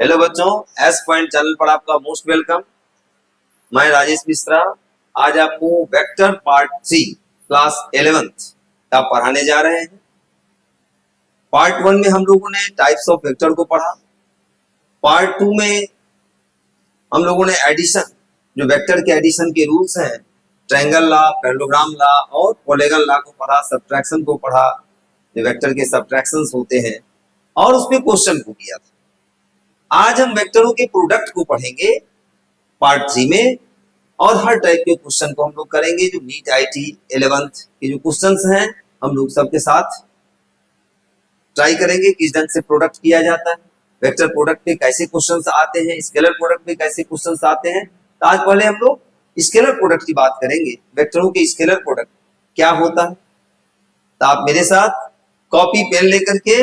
Hello बच्चों, S point channel पर आपका मोस्ट वेलकम। मैं राजेश मिश्रा आज आपको वेक्टर पार्ट 3 क्लास 11th का पढ़ाने जा रहे हैं। पार्ट 1 में हम लोगों ने टाइप्स ऑफ वेक्टर को पढ़ा। पार्ट 2 में हम लोगों ने एडिशन, जो वेक्टर के एडिशन के रूल्स हैं, ट्रायंगल लॉ, पैरेललोग्राम लॉ और पॉलीगन लॉ को पढ़ा। सब्ट्रैक्शन को पढ़ा, जो वेक्टर के सब्ट्रैक्शंस होते हैं, और उसमें क्वेश्चन को किया था। आज हम वेक्टरों के प्रोडक्ट को पढ़ेंगे पार्ट 3 में, और हर टाइप के क्वेश्चन को हम लोग करेंगे। जो नीट आईटी 11th के जो क्वेश्चंस हैं, हम लोग सबके साथ ट्राई करेंगे किस ढंग से प्रोडक्ट किया जाता है, वेक्टर प्रोडक्ट पे कैसे क्वेश्चंस आते हैं, स्केलर प्रोडक्ट पे कैसे क्वेश्चंस आते हैं। तो आज पहले हम लोग स्केलर प्रोडक्ट की बात करेंगे। वेक्टरों के स्केलर प्रोडक्ट क्या होता है, तो आप मेरे साथ कॉपी पेन लेकर के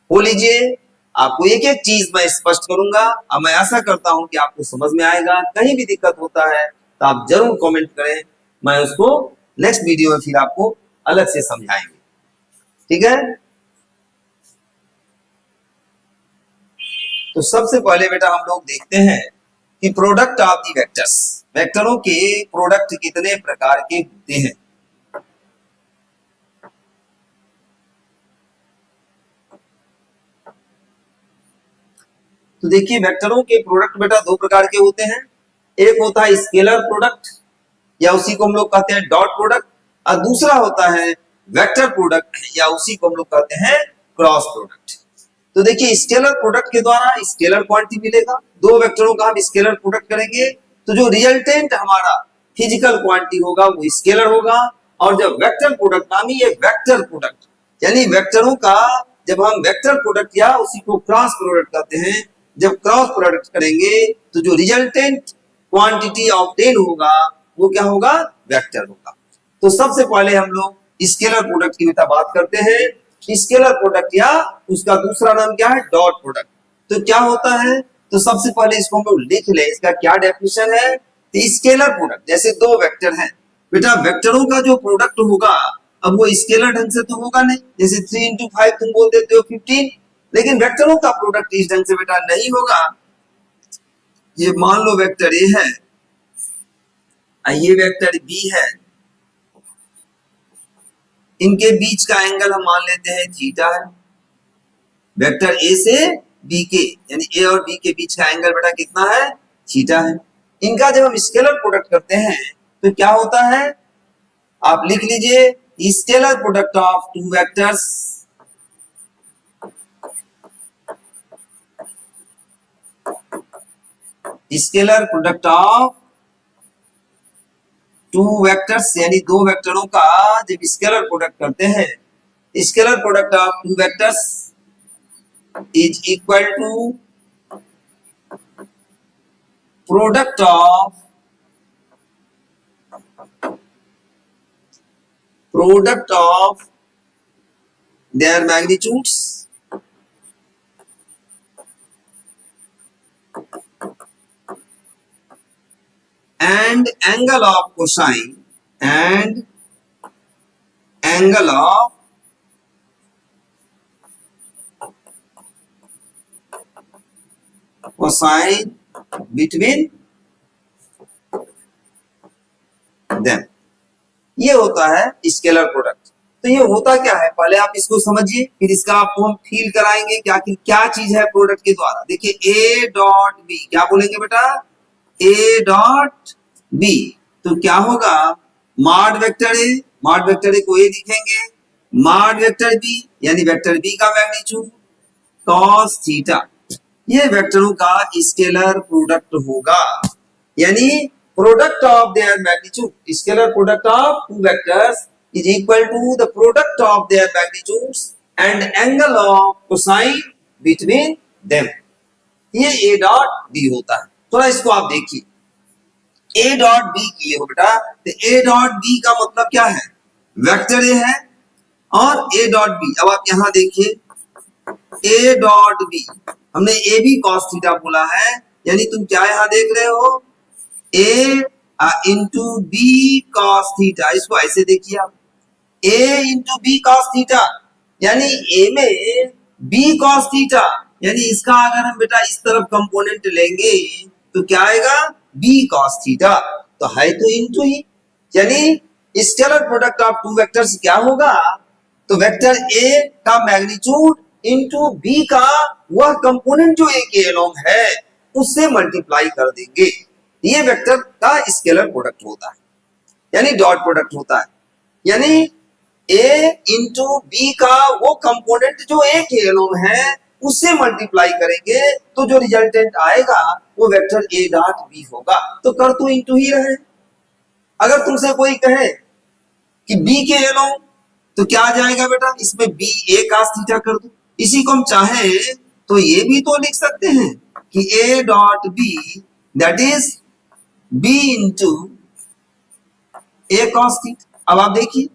हो लीजिए। आपको एक एक चीज मैं स्पष्ट करूंगा, और मैं आशा करता हूं कि आपको समझ में आएगा। कहीं भी दिक्कत होता है तो आप जरूर कमेंट करें, मैं उसको नेक्स्ट वीडियो में फिर आपको अलग से समझाएंगे, ठीक है। तो सबसे पहले बेटा हम लोग देखते हैं कि प्रोडक्ट ऑफ दी वेक्टर्स, वेक्टरों के प्रोडक्ट कितने प्रकार के होते हैं। तो देखिए, वेक्टरों के प्रोडक्ट बेटा दो प्रकार के होते हैं। एक होता है स्केलर प्रोडक्ट, या उसी को हम लोग कहते हैं डॉट प्रोडक्ट, और दूसरा होता है वेक्टर प्रोडक्ट, या उसी को हम लोग कहते हैं क्रॉस प्रोडक्ट। तो देखिए, स्केलर प्रोडक्ट के द्वारा स्केलर क्वांटिटी मिलेगा। दो वेक्टरों का हम स्केलर प्रोडक्ट करेंगे तो जो रिजल्टेंट हमारा फिजिकल क्वांटिटी होगा वो स्केलर होगा। और जब वेक्टर प्रोडक्ट नामी ये वेक्टर प्रोडक्ट, यानी वेक्टरों का जब हम वेक्टर प्रोडक्ट या उसी को क्रॉस प्रोडक्ट कहते हैं, जब क्रॉस प्रोडक्ट करेंगे तो जो रिजल्टेंट क्वांटिटी ऑब्टेन होगा वो क्या होगा, वेक्टर होगा। तो सबसे पहले हम लोग स्केलर प्रोडक्ट की बेटा बात करते हैं। स्केलर प्रोडक्ट या उसका दूसरा नाम क्या है, डॉट प्रोडक्ट। तो क्या होता है, तो सबसे पहले इसको हम लोग लिख ले, इसका क्या डेफिनेशन है। तो स्केलर प्रोडक्ट, जैसे दो वेक्टर हैं बेटा, वेक्टरों का जो प्रोडक्ट होगा अब वो स्केलर ढंग से तो होगा नहीं। जैसे 3 into 5 तुम बोल देते हो 15, लेकिन वेक्टरों का प्रोडक्ट इस ढंग से बेटा नहीं होगा। ये मान लो वेक्टर ए है, ये वेक्टर बी है, इनके बीच का एंगल हम मान लेते हैं थीटा है। वेक्टर ए से बी के, यानी ए और बी के बीच का एंगल बेटा कितना है, थीटा है। इनका जब हम स्केलर प्रोडक्ट करते हैं तो क्या होता है, आप लिख लीजिए, scalar product of two vectors scalar product of two vectors, यानी दो वेक्टरों का जब स्केलर प्रोडक्ट करते हैं, scalar product of two vectors is equal to product of their magnitudes and angle of cosine and angle of cosine between them। ये होता है स्केलर प्रोडक्ट। तो ये होता क्या है, पहले आप इसको समझिए, फिर इसका आपको हम फील कराएंगे क्या क्या चीज है प्रोडक्ट के द्वारा। देखिए, ए डॉट बी, क्या बोलेंगे बेटा, ए डॉट बी। तो क्या होगा, mod vector A, mod vector A को ए लिखेंगे, मॉड वेक्टर बी यानी वेक्टर बी का मैग्नीट्यूड कॉस थीटा। ये वेक्टरों का स्केलर प्रोडक्ट होगा, यानी product of their magnitude, scalar product of two vectors is equal to the product of their magnitudes and angle of cosine between them। ये a dot b होता है। थोड़ा इसको आप देखिए, a dot b किए हो बेटा, तो a dot b का मतलब क्या है, वेक्टर a है और a dot b। अब आप यहां देखिए, a dot b हमने a b cos थीटा बोला है, यानी तुम क्या यहां देख रहे हो, a into b cos theta. इसको ऐसे देखिए आप, a into B cos theta, यानी a में b cos थीटा यानी इसका अगर हम बेटा इस तरफ कंपोनेंट लेंगे तो क्या आएगा b cos थीटा, तो है तो इनटू ही, यानी scalar product of two vectors क्या होगा, तो वेक्टर a का मैग्नीट्यूड इनटू b का वह कंपोनेंट जो a के अलोंग है उससे मल्टीप्लाई कर देंगे, ये वेक्टर का स्केलर प्रोडक्ट होता है, यानी डॉट प्रोडक्ट होता है, यानी a इंटू बी का वो कंपोनेंट जो a के अलोंग है उससे मल्टीप्लाई करेंगे तो जो रिजल्टेंट आएगा वो वेक्टर a डॉट b होगा। तो कर तो इंटू ही रहे। अगर तुमसे कोई कहे कि b के अलोंग तो क्या आ जाएगा बेटा, इसमें b a cos थीटा कर दो, इसी को हम चाहे तो ये भी तो लिख सकते हैं कि a dot b that is b into a cos theta. अब आप देखिए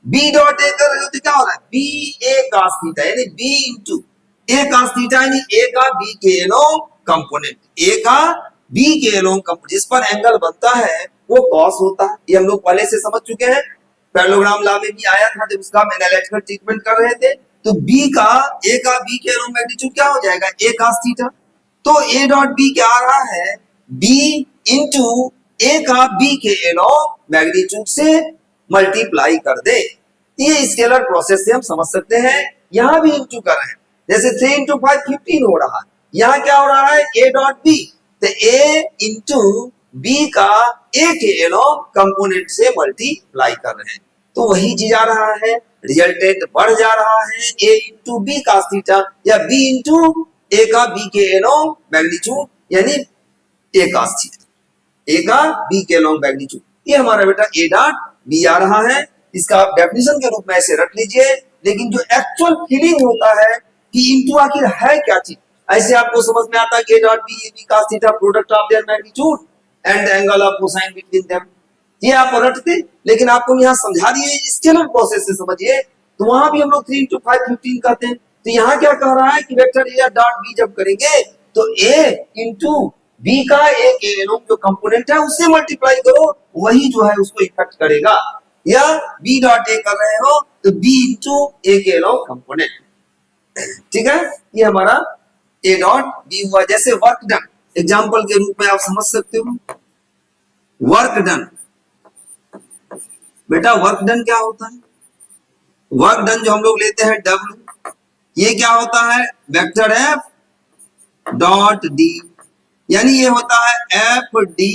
b डॉट a कर रहे हो तो क्या हो रहा है b a cos थीटा, यानी b into a cos theta, यानी a का b के अलोंग कंपोनेंट, a का b के अलोंग कंपोनेंट जिस पर एंगल बनता है वो cos होता है। ये हम लोग पहले से समझ चुके हैं, पैरेललोग्राम लॉ में भी आया था जब उसका हम एनालिटिकल ट्रीटमेंट कर रहे थे। तो b का a का b के अलोंग मैग्नीट्यूड क्या हो जाएगा a cos थीटा, तो a डॉट b क्या आ रहा है b इंटू a का b के अलोंग मैग्नीट्यूड से मल्टीप्लाई कर दे। ये स्केलर प्रोसेस से हम समझ सकते हैं। यहां भी इंटू कर रहे हैं, जैसे 3 इंटू 5 15 हो रहा है, यहां क्या हो रहा है a डॉट b, तो a इंटू b का a के अलोंग कंपोनेंट से मल्टीप्लाई कर रहे हैं, तो वही चीज आ रहा है, रिजल्टेंट बढ़ जा रहा है a into b cos theta या b इंटू a का b के अलोंग मैग्नीट्यूड, यानी a cos थीटा, a का b के अलोंग मैग्नीट्यूड, ये हमारा बेटा a डॉट b आ रहा है। इसका आप डेफिनेशन के रूप में ऐसे रख लीजिए, लेकिन जो एक्चुअल फीलिंग होता है कि इनटू आखिर है क्या चीज, ऐसे आपको समझ में आता है कि a dot b b cos theta product of their magnitude and angle of cosine between them, ये आप रटते, लेकिन आपको यहाँ समझा दिए स्केलर प्रोसेस से समझिए। तो वहां भी हम लोग 3 इंटू 5 15 कहते हैं, तो यहाँ क्या कह रहा है कि वेक्टर a डॉट b जब करेंगे तो a इंटू b का a के अलोंग जो कंपोनेंट है उससे मल्टीप्लाई करो, वही जो है उसको इफेक्ट करेगा, या b डॉट a कर रहे हो तो b इंटू a के अलोंग कंपोनेंट, ठीक है, ये हमारा a डॉट b हुआ। जैसे वर्क डन एग्जांपल के रूप में आप समझ सकते हो, वर्क डन, बेटा वर्क डन क्या होता है, वर्क डन जो हम लोग लेते हैं w, ये क्या होता है वेक्टर f डॉट d, यानी ये होता है एफ डी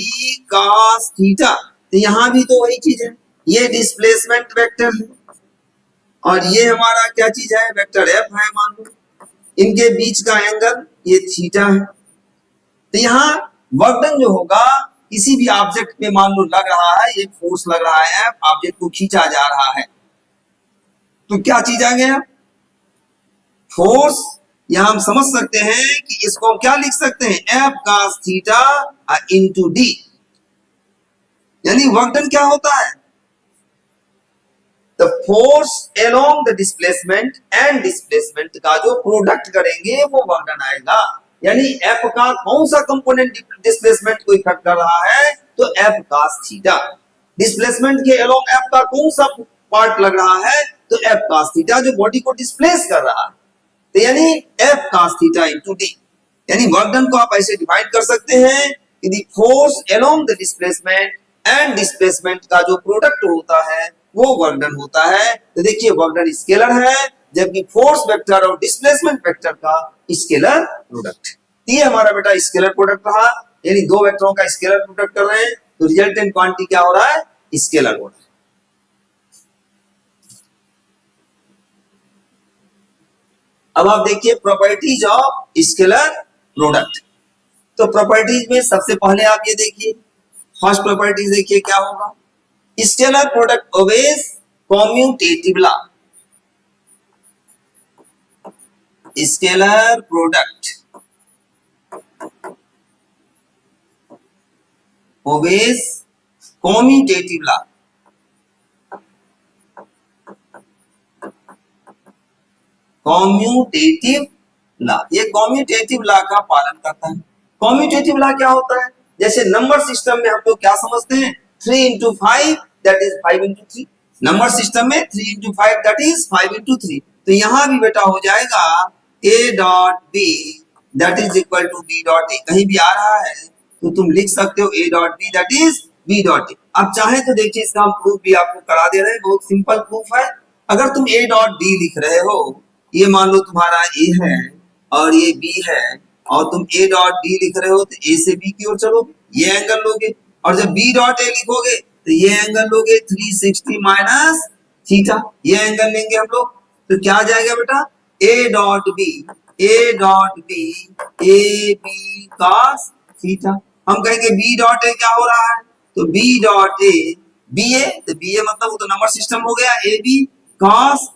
cos थीटा, तो यहां भी तो वही चीज है, ये डिस्प्लेसमेंट वेक्टर है और ये हमारा क्या चीज है वेक्टर एफ है, मान लो इनके बीच का एंगल ये थीटा है। तो यहाँ वर्क डन जो होगा किसी भी ऑब्जेक्ट पे मान लो लग रहा है, ये फोर्स लग रहा है, ऑब्जेक्ट को खींचा जा रहा है, तो क्या चीज आ गया फोर्स। यहां हम समझ सकते हैं कि इसको हम क्या लिख सकते हैं F cos theta into D, यानी वर्क डन क्या होता है the force along the displacement and displacement का जो प्रोडक्ट करेंगे वो वर्क डन आएगा, यानी एफ का कौन सा कंपोनेंट डिस्प्लेसमेंट को इफेक्ट कर रहा है तो एफ cos थीटा, डिस्प्लेसमेंट के अलोंग एफ का कौन सा पार्ट लग रहा है तो एफ cos थीटा जो बॉडी को डिस्प्लेस कर रहा है, तो यानी F cos theta into D, यानी वर्क डन को आप ऐसे डिफाइन कर सकते हैं कि the force along the displacement and displacement का जो प्रोडक्ट होता है वो वर्क डन होता है। तो देखिए वर्क डन स्केलर है, जबकि फोर्स वेक्टर और डिस्प्लेसमेंट वेक्टर का स्केलर प्रोडक्ट, ये हमारा बेटा स्केलर प्रोडक्ट रहा, यानी दो वेक्टरों का स्केलर प्रोडक्ट कर रहे हैं तो रिजल्टेंट क्वांटिटी क्या हो रहा है स्केलर हो रहा है। अब आप देखिए प्रॉपर्टीज ऑफ स्केलर प्रोडक्ट, तो प्रॉपर्टीज में सबसे पहले आप ये देखिए फर्स्ट प्रॉपर्टीज देखिए क्या होगा, scalar product obeys commutative law, scalar product obeys commutative law, commutative law, ये कम्यूटेटिव लॉ का पालन करता है। कम्यूटेटिव लॉ क्या होता है, जैसे नंबर सिस्टम में हम लोग क्या समझते हैं 3 into 5 that is 5 into 3, number system में 3 into 5 दैट इज 5 into 3, तो यहां भी बेटा हो जाएगा A dot B that is equal to B dot A, कहीं भी आ रहा है तो तुम लिख सकते हो A dot B that is B dot A. अब चाहे तो देखिए इसका हम प्रूफ भी आपको करा दे रहे हैं, बहुत सिंपल प्रूफ है। अगर तुम ए डॉट डी लिख रहे हो, ये मान लो तुम्हारा ए है और ये बी है, और तुम ए डॉट डी लिख रहे हो तो ए से बी की ओर चलोगे, ये एंगल लोगे, और जब बी डॉट ए लिखोगे तो ये एंगल लोगे 360 माइनस थीटा, ये एंगल लेंगे हम लोग। तो क्या आ जाएगा बेटा, A dot B A B cos theta. हम कहेंगे बी डॉट ए क्या हो रहा है, तो बी डॉट ए बी ए, तो बी ए मतलब वो तो नंबर सिस्टम हो गया, ए बी कॉस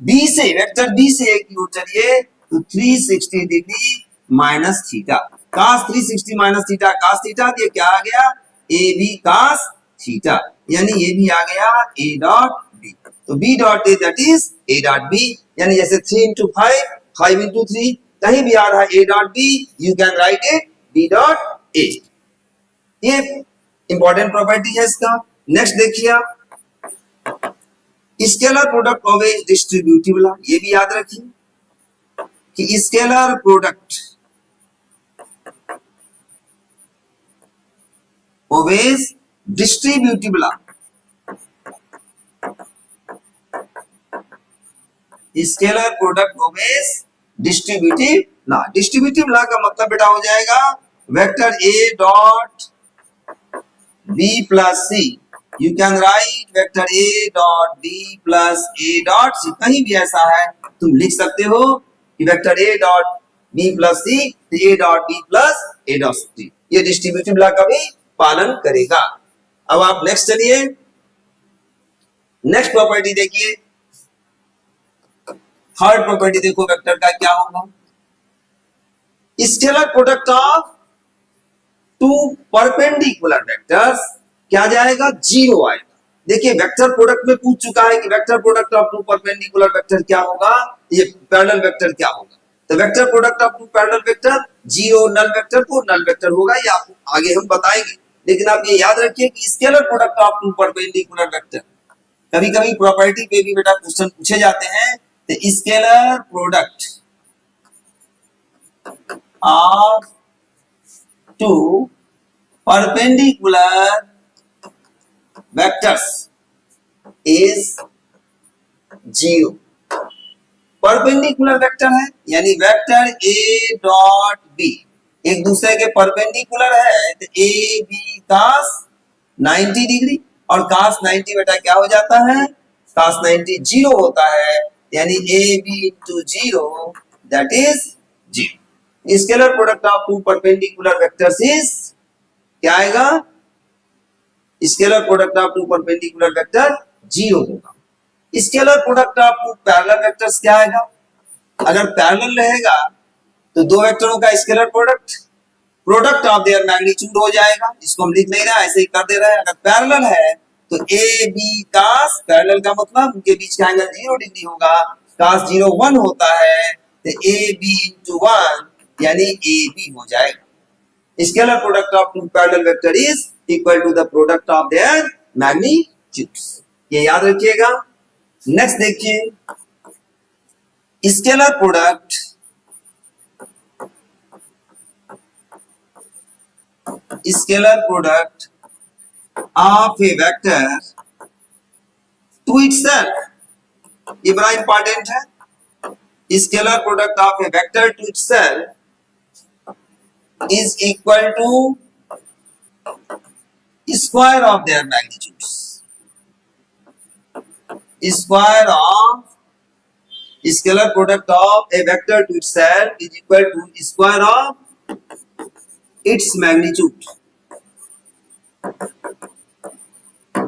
बी से वेक्टर बी से ए की ओर चलिए तो 360 degree minus theta, cos 360 minus theta cos theta, ये क्या आ गया, ए बी cos थीटा, यानी ये भी आ गया ए डॉट बी। तो B dot A that is A dot B, यानी जैसे 3 into 5 5 into 3 कहीं भी आ रहा है A dot B, you can write it B dot A. ये इंपॉर्टेंट प्रॉपर्टी है इसका। नेक्स्ट देखिए आप, scalar product always distributive law, ये भी याद रखिए कि scalar product always distributive law, scalar product always distributive law. Distributive law का मतलब बेटा हो जाएगा vector A dot B plus C, you can write vector A dot B plus A dot C, कहीं भी ऐसा है तुम लिख सकते हो कि vector A dot B plus C, A dot B plus A dot C, ये डिस्ट्रीब्यूटिव लॉ का भी पालन करेगा। अब आप नेक्स्ट चलिए, नेक्स्ट प्रॉपर्टी देखिए, थर्ड प्रॉपर्टी देखो वेक्टर का क्या होगा, scalar product of two perpendicular vectors क्या जाएगा, जीरो आएगा। देखिए वेक्टर प्रोडक्ट में पूछ चुका है कि vector product of two perpendicular vector क्या होगा, ये पैरेलल वेक्टर क्या होगा, तो vector product of two parallel vector zero null vector को नल वेक्टर होगा, ये आपको आगे हम बताएंगे। लेकिन आप ये याद रखिए कि scalar product of two perpendicular vector, कभी कभी प्रॉपर्टी पे भी बेटा क्वेश्चन पूछे जाते हैं, तो scalar product of two perpendicular vectors is zero. Perpendicular vector है यानी वेक्टर ए डॉट बी एक दूसरे के परपेंडिकुलर है, तो ए बी cos 90 डिग्री, और cos 90 बेटा क्या हो जाता है, cos 90 जीरो होता है, यानी A B into zero that is zero. Scalar product of two perpendicular vectors is क्या आएगा, scalar product of two perpendicular vector zero होगा। Scalar product of two parallel vectors क्या आएगा, अगर पैरेलल रहेगा तो दो वेक्टरों का scalar product of their magnitude हो जाएगा, इसको हम लिख नहीं रहे ऐसे ही कर दे रहे हैं। अगर पैरेलल है तो ए बी cos, पैरेलल का मतलब उनके बीच का एंगल 0 डिग्री होगा, cos 0 1 होता है, तो ए बी इंटू 1 यानी ए बी हो जाएगा। Scalar product of two parallel vector is equal to the product of their magnitudes, ये याद रखिएगा। नेक्स्ट देखिए, scalar product of A vector to itself, ये बड़ा इंपॉर्टेंट है। Scalar product of A vector to itself is equal to square of their magnitudes, square of scalar product of A vector to itself is equal to square of its magnitude,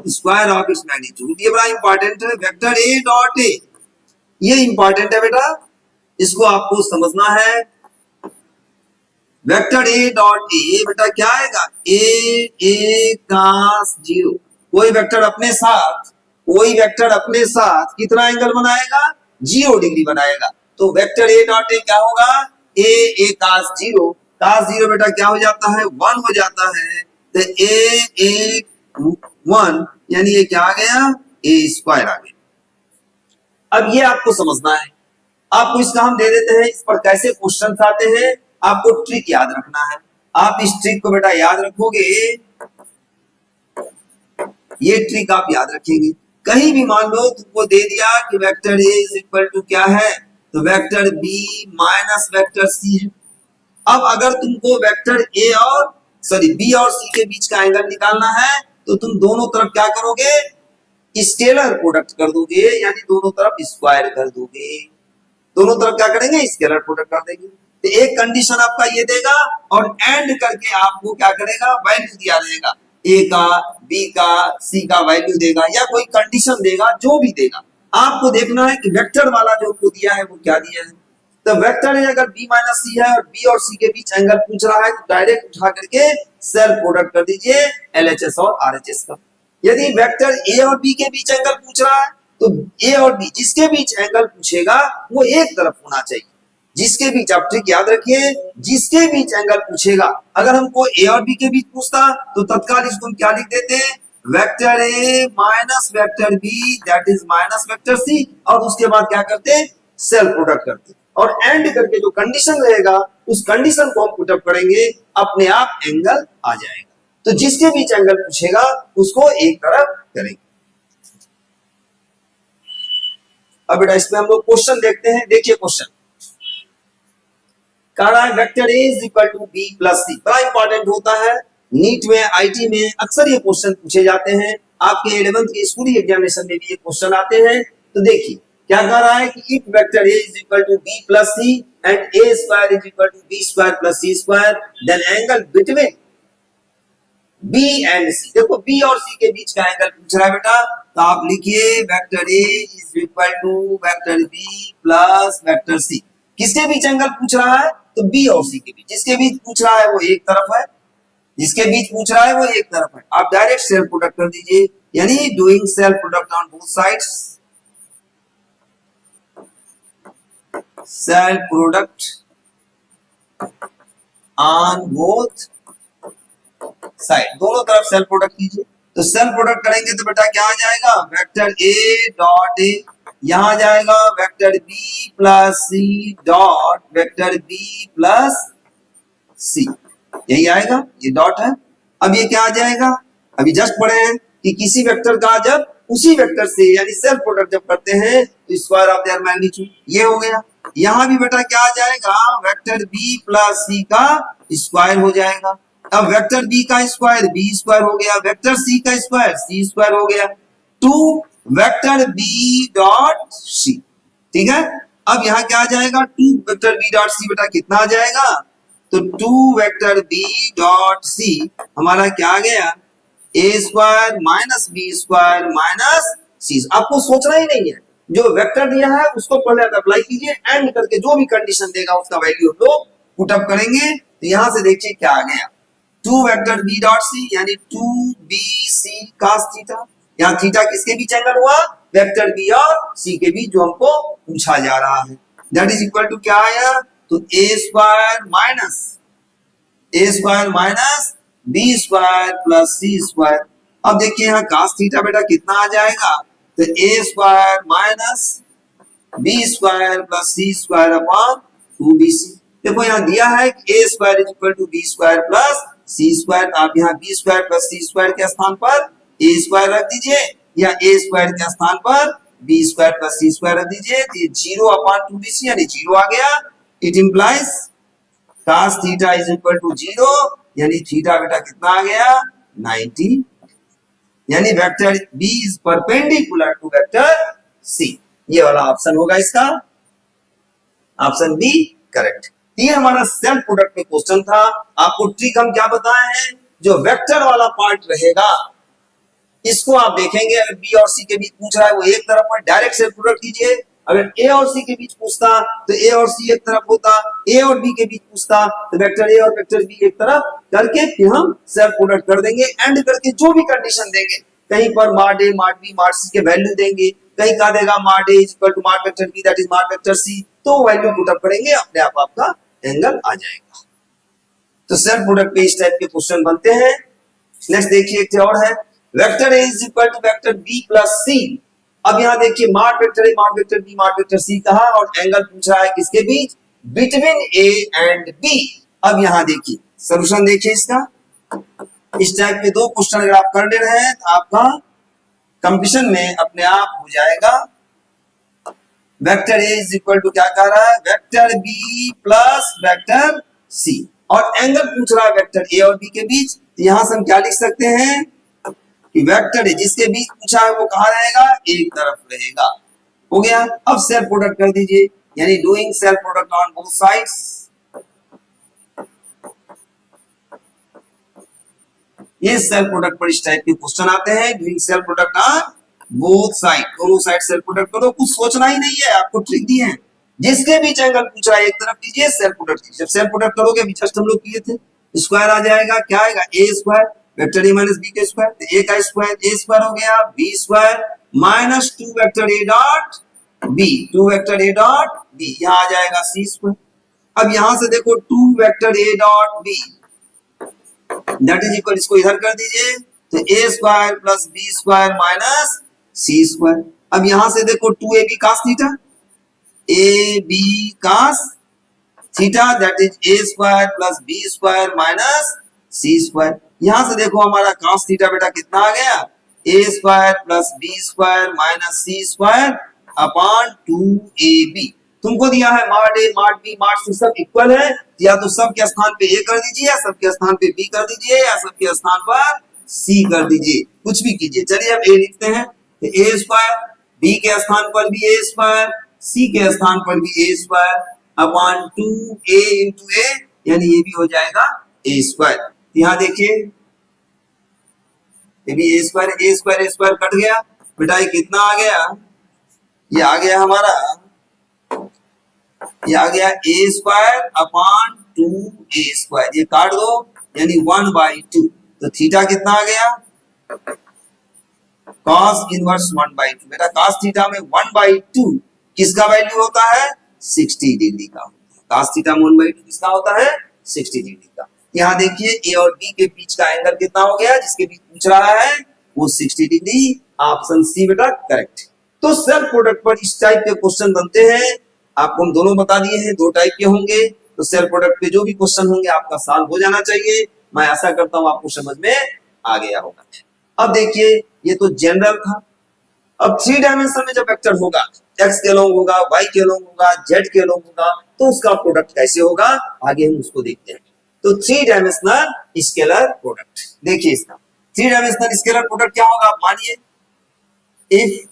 square of its magnitude. ये बड़ा important है। Vector A dot A, ये important है बेटा, इसको आपको समझना है। वेक्टर ए डॉट ए बेटा क्या आएगा, ए cos 0, कोई वेक्टर अपने साथ कितना एंगल बनाएगा, 0 डिग्री बनाएगा। तो वेक्टर ए डॉट ए क्या होगा, ए cos 0, cos 0 बेटा क्या हो जाता है, 1 हो जाता है, तो ए 1 यानी ये क्या आ गया, ए स्क्वायर आ गया। अब ये आपको समझना है। आपको इसका हम दे देते हैं, इस पर कैसे क्वेश्चन आते हैं आपको ट्रिक याद रखना है। आप इस ट्रिक को बेटा याद रखोगे, ये ट्रिक आप याद रखेंगे। कहीं भी मान लो तुमको दे दिया कि vector A is equal to क्या है, तो vector B minus vector C है। अब अगर तुमको वेक्टर ए और बी और सी के बीच का एंगल निकालना है तो तुम दोनों तरफ क्या करोगे, स्केलर प्रोडक्ट कर दोगे, यानी दोनों तरफ स्क्वायर कर दोगे। दोनों तरफ क्या करेंगे, स्केलर प्रोडक्ट कर देंगे। तो एक कंडीशन आपका ये देगा और एंड करके आपको क्या करेगा, वैल्यू दिया रहेगा, ए का, बी का, सी का वैल्यू देगा या कोई कंडीशन देगा, जो भी देगा आपको देखना है कि वेक्टर वाला जो आपको दिया है वो क्या दिया है। तो वेक्टर है अगर बी माइनस सी है और बी और सी के बीच एंगल पूछ रहा है तो डायरेक्ट उठा करके सेल्फ प्रोडक्ट कर दीजिए एलएचएस और आरएचएस का। यदि वेक्टर ए और बी के बीच एंगल पूछ रहा है तो ए और बी जिसके बीच एंगल पूछेगा वो एक तरफ होना चाहिए। जिसके बीच, आप ट्रिक याद रखिए, जिसके बीच एंगल पूछेगा, अगर हमको ए और बी के बीच पूछता तो तत्काल इसको हम क्या लिख देते हैं, vector A minus vector B that is minus vector C, और उसके बाद क्या करते हैं, सेल्फ प्रोडक्ट करते हैं और एंड करके जो कंडीशन रहेगा उस कंडीशन को हम पुटअप करेंगे, अपने आप एंगल आ जाएगा। तो जिसके बीच एंगल पूछेगा उसको एक तरफ करेंगे। अब बेटा इसमें हम लोग क्वेश्चन देखते हैं। देखिए क्वेश्चन कह रहा है vector A is equal to B plus C. बड़ा इंपॉर्टेंट होता है, नीट में, आईटी में अक्सर ये क्वेश्चन पूछे जाते हैं, आपके 11th के स्कूली एग्जामिनेशन में भी ये क्वेश्चन आते हैं। तो देखिए क्या कह रहा है कि if vector A is equal to B plus C and A square is equal to B square plus C square, then angle between B and C. देखो बी और सी के बीच का एंगल पूछ रहा है बेटा, तो आप लिखिए vector A is equal to vector B plus vector C. किसके बीच एंगल पूछ रहा है, तो बी और सी के बीच। जिसके बीच पूछ रहा है वो एक तरफ है, जिसके बीच पूछ रहा है वो एक तरफ है। आप डायरेक्ट सेल्फ प्रोडक्ट कर दीजिए, यानी doing self product on both sides, self product on both side, दोनों तरफ सेल्फ प्रोडक्ट कीजिए। तो सेल्फ प्रोडक्ट करेंगे तो बेटा क्या आ जाएगा, वेक्टर ए डॉट ए, यहां जाएगा vector B plus C dot vector B plus C, यही आएगा, ये डॉट है। अब ये क्या आ जाएगा, अभी जस्ट पढ़े हैं कि किसी वेक्टर का जब उसी वेक्टर से यानी सेल्फ प्रोडक्ट जब करते हैं तो स्क्वायर ऑफ देयर मैग्नीट्यूड, ये हो गया। यहां भी बेटा क्या आ जाएगा, वेक्टर बी प्लस सी का स्क्वायर हो जाएगा। अब वेक्टर बी का स्क्वायर बी स्क्वायर हो गया, वेक्टर सी का स्क्वायर सी स्क्वायर हो गया, two vector B dot C, ठीक है। अब यहाँ क्या आ जाएगा, two vector B dot C, बेटा कितना आ जाएगा, तो two vector B dot C हमारा क्या आ गया, A square minus B square minus C. आपको सोचना ही नहीं है, जो वेक्टर दिया है उसको पहले अप्लाई कीजिए, एंड करके जो भी कंडीशन देगा उसका वैल्यू हम लोग पुटअप करेंगे। तो यहां से देखिए क्या आ गया, two vector B dot C यानी two B C cos theta. यहाँ थीटा किसके बीच एंगल हुआ, वेक्टर बी और सी के बीच जो हमको पूछा जा रहा है, दैट इज इक्वल टू क्या आया, तो A square minus B square plus C square. अब देखिए यहाँ cos थीटा बेटा कितना आ जाएगा, तो A square minus B square plus C square upon 2bc। देखो यहाँ दिया है कि A square is equal to B square plus C square, आप यहाँ B square plus C square के स्थान पर ए स्क्वायर रख दीजिए या ए स्क्वायर के स्थान पर B square plus C square रख दीजिए, तो ये 0 अपॉन 2bc यानी 0 आ गया। It implies cos theta is equal to 0 यानी थीटा बेटा कितना आ गया, 90, यानी vector B is perpendicular to vector C. ये वाला ऑप्शन होगा इसका, ऑप्शन बी करेक्ट। ये हमारा सेल्फ प्रोडक्ट में क्वेश्चन था। आपको ट्रिक हम क्या बताए हैं, जो वेक्टर वाला पार्ट रहेगा इसको आप देखेंगे, अगर बी और सी के बीच पूछ रहा है वो एक तरफ है, डायरेक्ट सेल्फ प्रोडक्ट कीजिए। अगर ए और सी के बीच पूछता तो ए और सी एक तरफ होता, ए और बी के बीच पूछता तो वेक्टर ए और वेक्टर बी एक तरफ करके फिर हम सेल्फ प्रोडक्ट कर देंगे, एंड करके जो भी कंडीशन देंगे, कहीं पर मार्ड ए मार्ड बी मार्ड सी के वैल्यू देंगे, कहीं कहा देगा mod A is equal to mod vector B that is mod vector C, तो वैल्यू पुट अप करेंगे, अपने आप आपका एंगल आ जाएगा। तो सेल्फ प्रोडक्ट पे इस टाइप के क्वेश्चन बनते हैं। नेक्स्ट देखिए एक और है, vector A is equal to vector B plus C अब यहाँ देखिए mod vector A, mod vector B, mod vector C कहा और एंगल पूछ रहा है किसके बीच, बिटवीन ए एंड बी। अब यहाँ देखिए सोल्यूशन देखिए इसका, इस टाइप के दो क्वेश्चन अगर आप कर ले रहे हैं तो आपका कंपटीशन में अपने आप हो जाएगा। Vector A is equal to क्या कह रहा है, vector B plus vector C, और एंगल पूछ रहा है वेक्टर ए और बी के बीच। तो यहां से हम क्या लिख सकते हैं कि वेक्टर ए जिसके बीच पूछा है वो कहां रहेगा, एक तरफ रहेगा। हो गया। अब सेल्फ प्रोडक्ट कर दीजिए, यानी doing self product on both sides. ये सेल्फ प्रोडक्ट पर इस टाइप के क्वेश्चन आते हैं, doing self product on both side, दोनों साइड सेल्फ प्रोडक्ट करो, कुछ सोचना ही नहीं है, आपको ट्रिक दी है। जिसके बीच एंगल पूछ रहा है एक तरफ कीजिए, सेल्फ प्रोडक्ट कीजिए। जब सेल्फ प्रोडक्ट करोगे अभी जस्ट हम लोग किए थे, स्क्वायर आ जाएगा, क्या आएगा, A square vector A minus B के स्क्वायर, तो ए का स्क्वायर ए स्क्वायर हो गया, B square minus 2 vector A dot B, 2 vector A dot B, यहाँ आ जाएगा सी स्क्वायर। अब यहां से देखो 2 vector A dot B that is equal, इसको इधर कर दीजिए, तो A square plus B square minus C square. अब यहां से देखो 2ab cos theta, A B cos theta that is A square plus B square minus C square. यहां से देखो हमारा cos थीटा बेटा कितना आ गया, A square plus B square minus C square upon 2ab। तुमको दिया है mod A mod B mod C सब इक्वल है, या तो सब के स्थान पे ए कर दीजिए, या सब के स्थान पे बी कर दीजिए, या सब के स्थान पर सी कर दीजिए, कुछ भी कीजिए। चलिए अब ए लिखते हैं, ए स्क्वायर, बी के स्थान पर भी ए स्क्वायर, सी के स्थान पर भी ए स्क्वायर अपॉन 2a इंटू ए, यानी ये भी हो जाएगा ए स्क्वायर। यहाँ देखिए ये भी ए स्क्वायर कट गया बेटा, ये कितना आ गया, ये आ गया हमारा, ये आ गया A square upon 2a square, ये काट दो यानी 1/2। तो थीटा कितना आ गया, cos इनवर्स 1/2। बेटा cos थीटा में 1/2 किसका वैल्यू होता है, 60 डिग्री का। cos थीटा में 1/2 किसका होता है, 60 डिग्री का। यहाँ देखिए ए और बी के बीच का एंगल कितना हो गया, जिसके बीच पूछ रहा है वो 60 डिग्री, ऑप्शन सी बेटा करेक्ट। तो सेल्फ प्रोडक्ट पर इस टाइप के क्वेश्चन बनते हैं, आपको हम दोनों बता दिए हैं, 2 टाइप के होंगे। तो सेल्फ प्रोडक्ट पे जो भी क्वेश्चन होंगे आपका सॉल्व हो जाना चाहिए। मैं आशा करता हूं आपको समझ में आ गया होगा। अब देखिए ये तो जनरल था। अब 3 डायमेंशन में जब वेक्टर होगा, x के लॉन्ग होगा, y के लॉन्ग होगा, z के लॉन्ग होगा, तो उसका प्रोडक्ट कैसे होगा, आगे हम उसको देखते हैं। तो 3 डायमेंशनल स्केलर प्रोडक्ट देखिए इसका 3 डायमेंशनल स्केलर प्रोडक्ट क्या होगा, आप मानिए इफ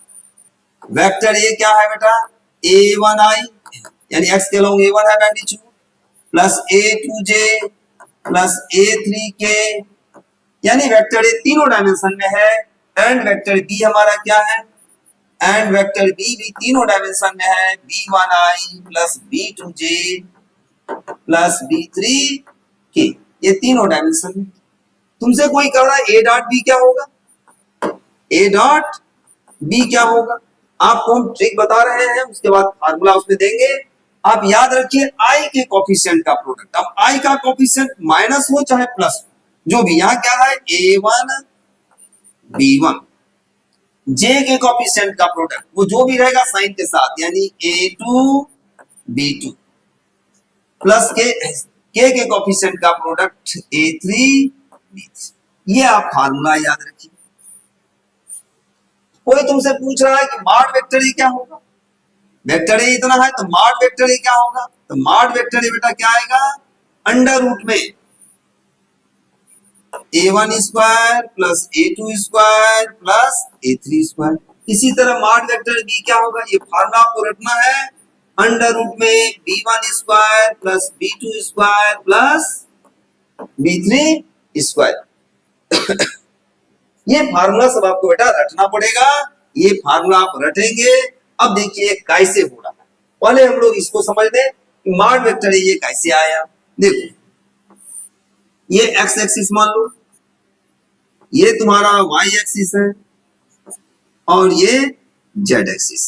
वेक्टर ए क्या है बेटा, a1i यानी x के लॉन्ग a1 है magnitude, plus a2j plus a3k, यानी वेक्टर ए तीनों डायमेंशन में है, एंड वेक्टर बी हमारा क्या है, एंड वेक्टर बी भी तीनों डायमेंशन में है, b1i plus b2j plus b3k, ये तीनों डायमेंशन में। तुमसे कोई कह रहा है a डॉट बी क्या होगा, a डॉट बी क्या होगा, आपको हम ट्रिक बता रहे हैं, उसके बाद फार्मूला उसमें देंगे। आप याद रखिए i के कोफिशिएंट का प्रोडक्ट, अब i का कोफिशिएंट माइनस हो चाहे प्लस जो भी, यहाँ क्या है a1 b1, j के कोफिशिएंट का प्रोडक्ट वो जो भी रहेगा साइन के साथ, यानी a2 b2 प्लस k के कोफिशिएंट का प्रोडक्ट a3 b3। ये आप फार्मूला याद रखिए। कोई तुमसे पूछ रहा है कि मार्ट वेक्टर ए क्या होगा, वेक्टर ए इतना है तो मार्ट वेक्टर ए क्या होगा, तो मार्ट वेक्टर ए बेटा क्या आएगा, अंडर रूट में a1 square plus a2 square plus a3 square. इसी तरह मार्ट वेक्टर बी क्या होगा, ये फार्मूला आपको रखना है, अंडर रूट में b1 square plus b2 square plus b3 square. ये फार्मूला सब आपको बेटा रटना पड़ेगा, ये फार्मूला आप रटेंगे। अब देखिए कैसे हो रहा है, पहले हम लोग इसको समझ लें कि मार्ट वेक्टर ये कैसे आया। देखो ये एक्स एक्सिस मान लो, ये तुम्हारा वाई एक्सिस है और ये जेड एक्सिस।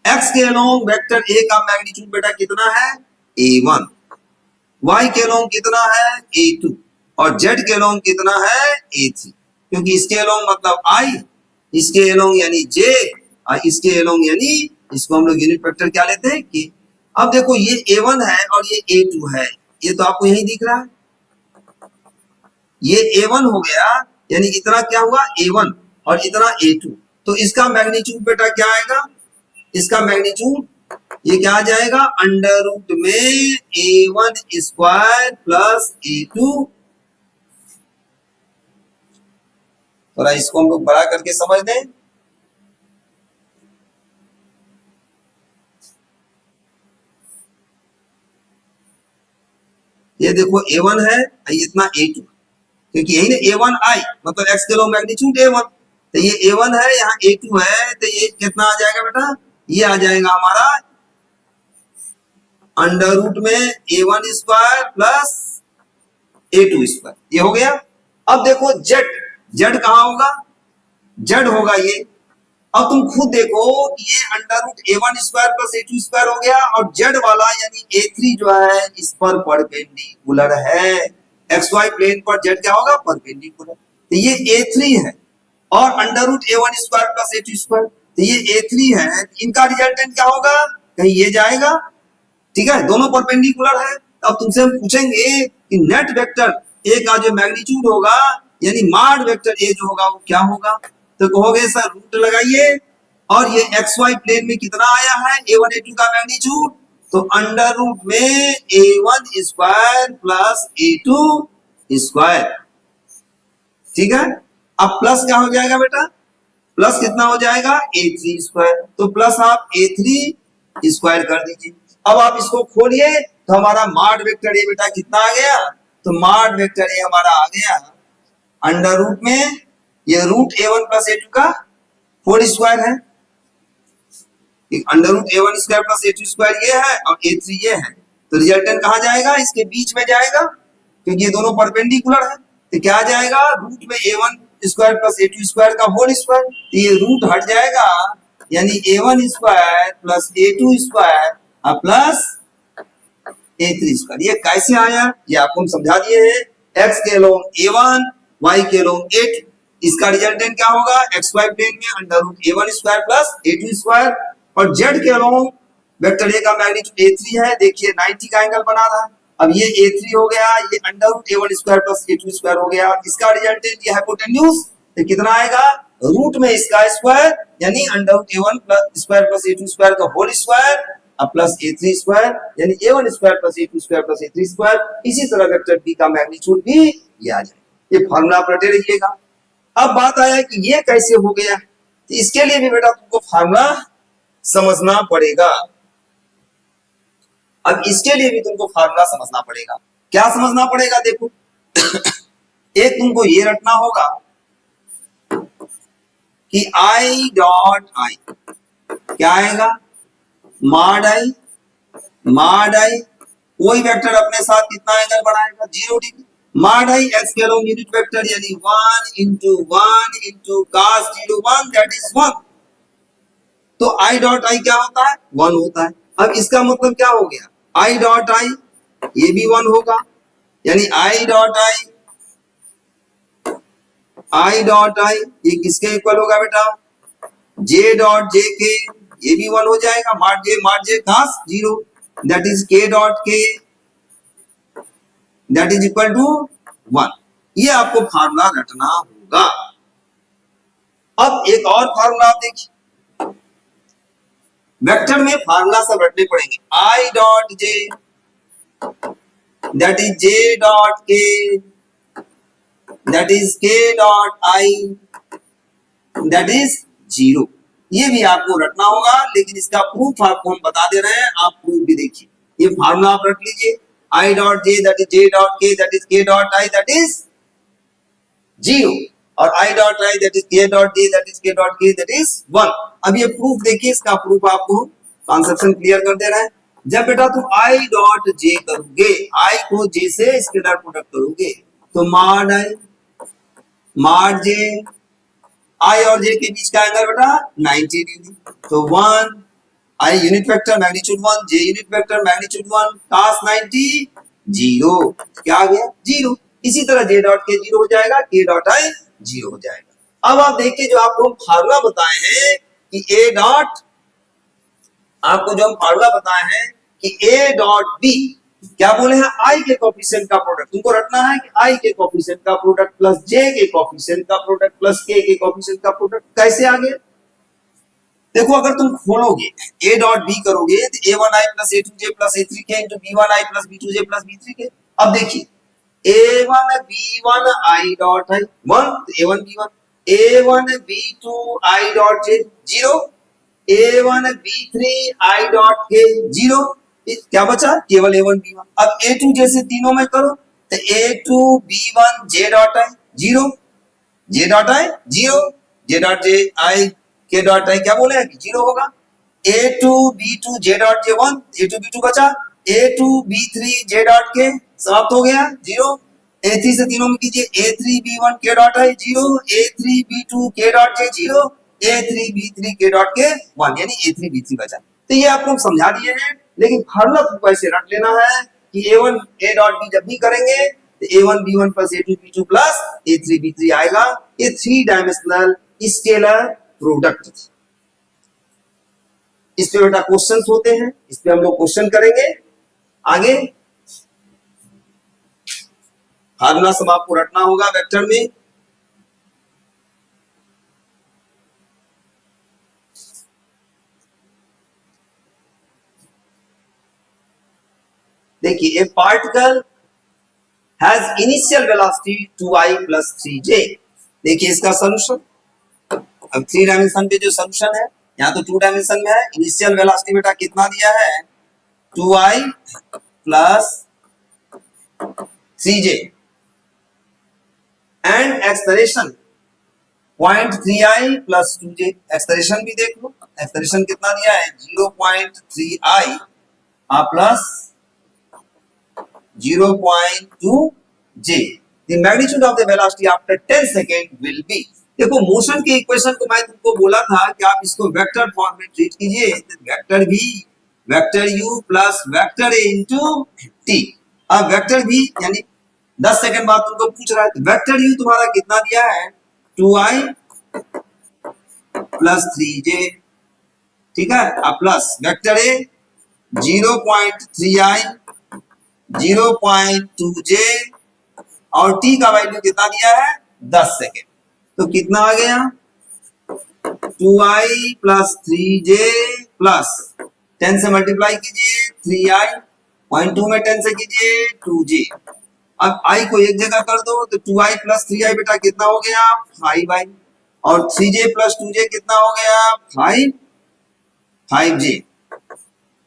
एक्स के अलोंग वेक्टर ए का मैग्नीट्यूड बेटा कितना है, a1, वाई के अलोंग कितना है a2, और जेड के अलोंग कितना है a3, क्योंकि इसके अलोंग मतलब i इसके एलोंग यानी जे, और इसके एलोंग यानी इसको हम लोग यूनिट वेक्टर क्या लेते हैं के। अब देखो ये A1 है और ये A2 है, ये तो आपको यही दिख रहा है, ये A1 हो गया, यानी इतना क्या हुआ A1 और इतना A2, तो इसका मैग्नीट्यूड बेटा क्या आएगा, इसका मैग्नीट्यूड ये क्या आ जाएगा, अंडर रूट में A1 स्क्वायर प्लस A2। थोड़ा इसको हम लोग बड़ा करके समझ दें, ये देखो A1 है, इतना A2, क्योंकि यही ना A1 I मतलब x के लोग मैग्नीट्यूड A1, तो ये A1 है, यहाँ A2 है, तो ये कितना आ जाएगा बेटा, ये आ जाएगा हमारा अंडर रूट में A1 square plus A2 square, ये हो गया। अब देखो z, z कहाँ होगा, z होगा ये, अब तुम खुद देखो ये under root A1 square plus A2 square हो गया, और z वाला यानी A3 जो है इस पर परपेंडिकुलर है, xy प्लेन पर z क्या होगा, परपेंडिकुलर, तो ये A3 है, और under root A1 square plus A2 square, तो ये A3 है, इनका रिजल्टेंट क्या होगा, कहीं ये जाएगा, ठीक है, दोनों परपेंडिकुलर है। अब तुमसे हम पूछेंगे कि नेट वेक्टर ए का जो मैग्नीट्यूड होगा यानी मॉड वेक्टर ए जो होगा वो क्या होगा, तो कहोगे सर रूट लगाइए, और ये एक्स वाई प्लेन में कितना आया है A1 A2 का मैग्नीट्यूड, तो अंडर रूट में A1 square plus A2 square, ठीक है। अब प्लस क्या हो जाएगा बेटा, प्लस कितना हो जाएगा A3 स्क्वायर, तो प्लस आप A3 स्क्वायर कर दीजिए। अब आप इसको खोलिए तो हमारा मॉड वेक्टर ए बेटा कितना आ गया, तो मॉड वेक्टर ए हमारा आ गया अंडर रूट में ये रूट A1 प्लस A2 का होल स्क्वायर है, under root A1 square plus A2 square ये है और A3 ये है, तो रिजल्टेंट कहाँ जाएगा, इसके बीच में जाएगा, क्योंकि ये दोनों परपेंडिकुलर है, तो क्या जाएगा रूट में A1 square plus A2 square का होल स्क्वायर, तो ये रूट हट जाएगा, यानी A1 square plus A2 square plus A3 square. ये कैसे आया ये आपको हम समझा दिए हैं, x के लोग A1 y के लोग A2, इसका रिजल्टेंट क्या होगा, xy प्लेन में under root A1 square plus A2 square, और z के लोग वेक्टर a का मैग्नीट्यूड A3 है, देखिए 90 का एंगल बना रहा है, अब ये A3 हो गया, ये under root A1 square plus A2 square हो गया, इसका रिजल्टेंट ये हाइपोटेन्यूज, तो कितना आएगा रूट में इसका स्क्वायर यानी under root A1 square plus A2 square का whole square plus A3 square यानी A1 square plus A2 square plus A3 square, इसी तरह वेक्टर b का मैग्नीट्यूड भी ये आ जाएगा, ये फार्मूला आप रटे रहिएगा। अब बात आया कि ये कैसे हो गया, तो इसके लिए भी बेटा तुमको फार्मूला समझना पड़ेगा, अब इसके लिए भी तुमको फार्मूला समझना पड़ेगा, क्या समझना पड़ेगा, देखो एक तुमको ये रटना होगा कि I डॉट I क्या आएगा, मॉड I कोई वेक्टर अपने साथ कितना एंगल बनाएगा 0 डिग्री, मॉड I x के लोग यूनिट वेक्टर यानी 1 into 1 into cos 0 1 that is 1, तो I डॉट I क्या होता है 1 होता है। अब इसका मतलब क्या हो गया, I डॉट I ये भी 1 होगा, यानी I डॉट I ये किसके इक्वल होगा बेटा, J डॉट J के, ये भी 1 हो जाएगा, mod J cos 0 that is K dot K that is equal to 1, ये आपको फार्मूला रटना होगा। अब एक और फार्मूला आप देखिए, वेक्टर में फार्मूला सब रटने पड़ेंगे, I dot J that is J dot K that is K dot I that is 0, ये भी आपको रटना होगा, लेकिन इसका प्रूफ आपको हम बता दे रहे हैं, आप प्रूफ भी देखिए, ये फार्मूला आप रट लीजिए, I dot J that is J dot K that is K dot I that is 0, और I dot I that is K dot J that is K dot K that is 1। अब ये proof देखिए, इसका proof आपको conception clear कर दे रहा है, जब बेटा तुम I डॉट J करोगे, I को J से स्केलर प्रोडक्ट करोगे, तो मॉड J I और J के बीच का एंगल बेटा 90 डिग्री, तो 1 I unit vector magnitude 1 J unit vector magnitude 1 cos 90 0, क्या आ गया 0, इसी तरह J डॉट K 0 हो जाएगा, K डॉट I 0 हो जाएगा। अब आप देखिए जो आपको हम फार्मूला बताए हैं कि ए डॉट, आपको जो हम फार्मूला बताए हैं कि ए डॉट बी क्या बोले हैं, आई के कोफिशिएंट का प्रोडक्ट। तुमको रटना है कि आई के कोफिशिएंट का प्रोडक्ट प्लस जे के कोफिशिएंट का प्रोडक्ट प्लस के कोफिशिएंट का प्रोडक्ट। कैसे आगे देखो, अगर तुम खोलोगे ए डॉट बी करोगे तो A one i plus A two j plus A three k into B one i plus B two j plus B three k. अब देखिए A one B one i dot है one, A one B one, A one B two i dot J zero, A one B three i dot k zero, क्या बचा केवल ए one B one. अब ए two जे से तीनों में करो तो A two B one j dot I zero, j dot I zero, j dot j i k dot i क्या बोले हैं कि जीरो होगा। A two B two j dot j one, A two B two बचा, A two B three j dot k समाप्त हो गया zero, A three से तीनों में कीजिए A three B one K dot I zero, A three B two K dot J zero, A three B three K dot K one, यानी A three B three बचा। तो ये आपको समझा दिए हैं, लेकिन फार्मूला तुमको ऐसे रख लेना है कि A one A dot B जब भी करेंगे तो A one B one plus A two B two plus A three B three आएगा। ये थ्री डायमेंशनल स्केलर प्रोडक्ट। इस पे बेटा क्वेश्चंस होते हैं, इस पे हम लोग क्वेश्चन करेंगे आगे। फार्मूला सब आपको रटना होगा वेक्टर में। देखिए ए particle has initial velocity 2i plus 3j। देखिए इसका सॉल्यूशन, अब थ्री डायमेंशन पे जो सॉल्यूशन है, यहाँ तो टू डायमेंशन में है। इनिशियल वेलोसिटी बेटा कितना दिया है 2i plus 3j and acceleration 0.3i plus 2j। Acceleration भी देख लो, एक्सलेरेशन कितना दिया है 0.3i plus 0.2j। The magnitude of the velocity after 10 seconds will be। देखो मोशन के इक्वेशन को मैं तुमको बोला था कि आप इसको वेक्टर फॉर्म में ट्रीट कीजिए। Vector v vector u plus vector a into t। अब वेक्टर v यानी 10 सेकंड बाद तुमको पूछ रहा है, तो वेक्टर u तुम्हारा कितना दिया है 2i प्लस 3j, ठीक है। अब plus vector a 0.3i 0.2j और t का वैल्यू कितना दिया है 10 सेकेंड। तो कितना आ गया 2i प्लस 3j प्लस 10 से मल्टीप्लाई कीजिए 3i, 0.2 में 10 से कीजिए 2j। अब i को एक जगह कर दो तो 2i प्लस 3i बेटा कितना हो गया 5i, और 3j प्लस 2j कितना हो गया 5j।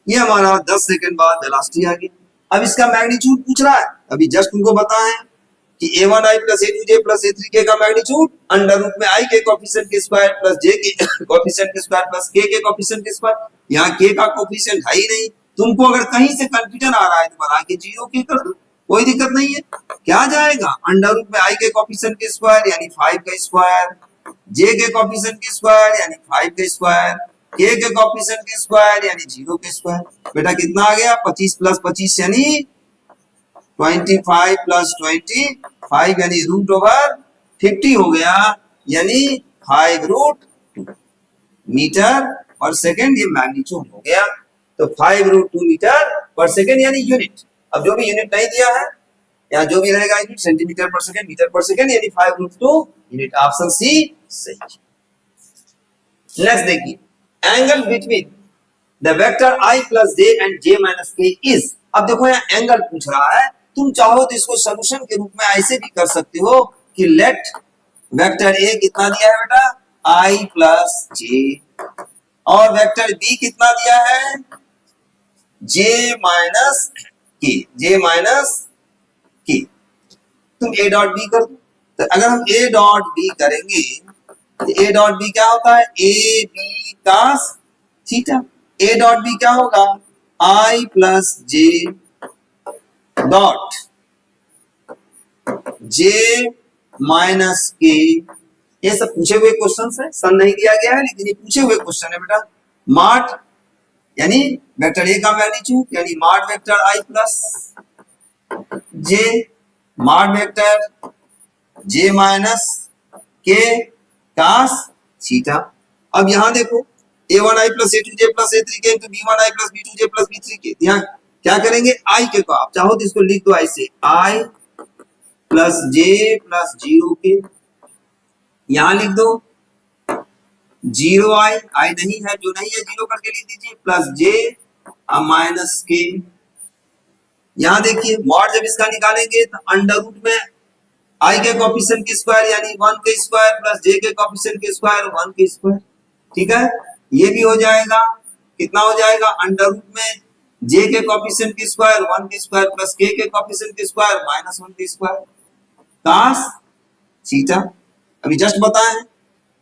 ये हमारा 10 सेकंड बाद वेलोसिटी आ गई। अब इसका मैग्नीट्यूड पूछ रहा है, अभी जस्ट तुमको बताएं कि a1i plus a2j plus a3k का मैग्नीट्यूड अंडर रूट में i के कोफिशिएंट के स्क्वायर प्लस j के कोफिशिएंट के स्क्वायर प्लस k के कोफिशिएंट के स्क्वायर। यहाँ k का कोफिशिएंट है ही नहीं। तुमको अगर कहीं से कंफ्यूजन आ रहा है तो बना के जीरो के कर दो, कोई दिक्कत नहीं है। क्या जाएगा अंडर रूट में i के कोफिशिएंट के स्क्वायर यानी 5 का स्क्वायर, j के कोफिशिएंट के स्क्वायर यानी 5 का स्क्वायर, k के कोफिशिएंट के स्क्वायर यानी 0 के स्क्वायर। बेटा कितना आ गया 25 प्लस 25 यानी 25 प्लस 25 यानी रूट ओवर 50 हो गया, यानी 5 रूट मीटर पर सेकेंड। ये मैग्नीट्यूड हो गया। तो 5 रूट 2 मीटर पर सेकेंड यानी यूनिट। अब जो भी यूनिट नहीं दिया है यहाँ जो भी रहेगा यूनिट सेंटीमीटर पर सेकेंड, मीटर पर सेकेंड, यानी 5 रूट 2 यूनिट। ऑप्शन सी सही। नेक्स्ट देखिए angle between the vector i plus j and j minus k is. अब देखो यहाँ एंगल पूछ रहा है, तुम चाहो तो इसको सॉल्यूशन के रूप में ऐसे भी कर सकते हो कि लेट वेक्टर a कितना दिया है बेटा i प्लस j और वेक्टर b कितना दिया है j माइनस k। तुम a डॉट b कर दो। तो अगर हम a डॉट b करेंगे तो a डॉट b क्या होता है a b cos theta. a dot b क्या होगा i plus j dot j minus k। ये सब पूछे हुए क्वेश्चन है, सन नहीं दिया गया है लेकिन ये पूछे हुए क्वेश्चन है बेटा। माड यानी वेक्टर a का मैग्नीट्यूड यानी mod vector i plus j, mod vector j minus k cos theta. अब यहां देखो a1i plus a2j plus a3k into b1i plus b2j plus b3k। यहाँ क्या करेंगे, आई के को आप चाहो तो इसको लिख दो ऐसे i plus j plus 0k, यहां लिख दो 0i, आई नहीं है, जो नहीं है जीरो करके लिख दीजिए, प्लस j माइनस k। यहां देखिए मॉड जब इसका निकालेंगे तो अंडर रूट में आई के कोएफिशिएंट के स्क्वायर यानी 1 के स्क्वायर प्लस जे के कोएफिशिएंट के स्क्वायर 1 के स्क्वायर। ठीक है, ये भी हो जाएगा, कितना हो जाएगा, अंडर रूट में जे के कोएफिशिएंट के स्क्वायर 1 के स्क्वायर प्लस के कोएफिशिएंट के स्क्वायर माइनस 1 के स्क्वायर cos थीटा। अभी जस्ट बताएं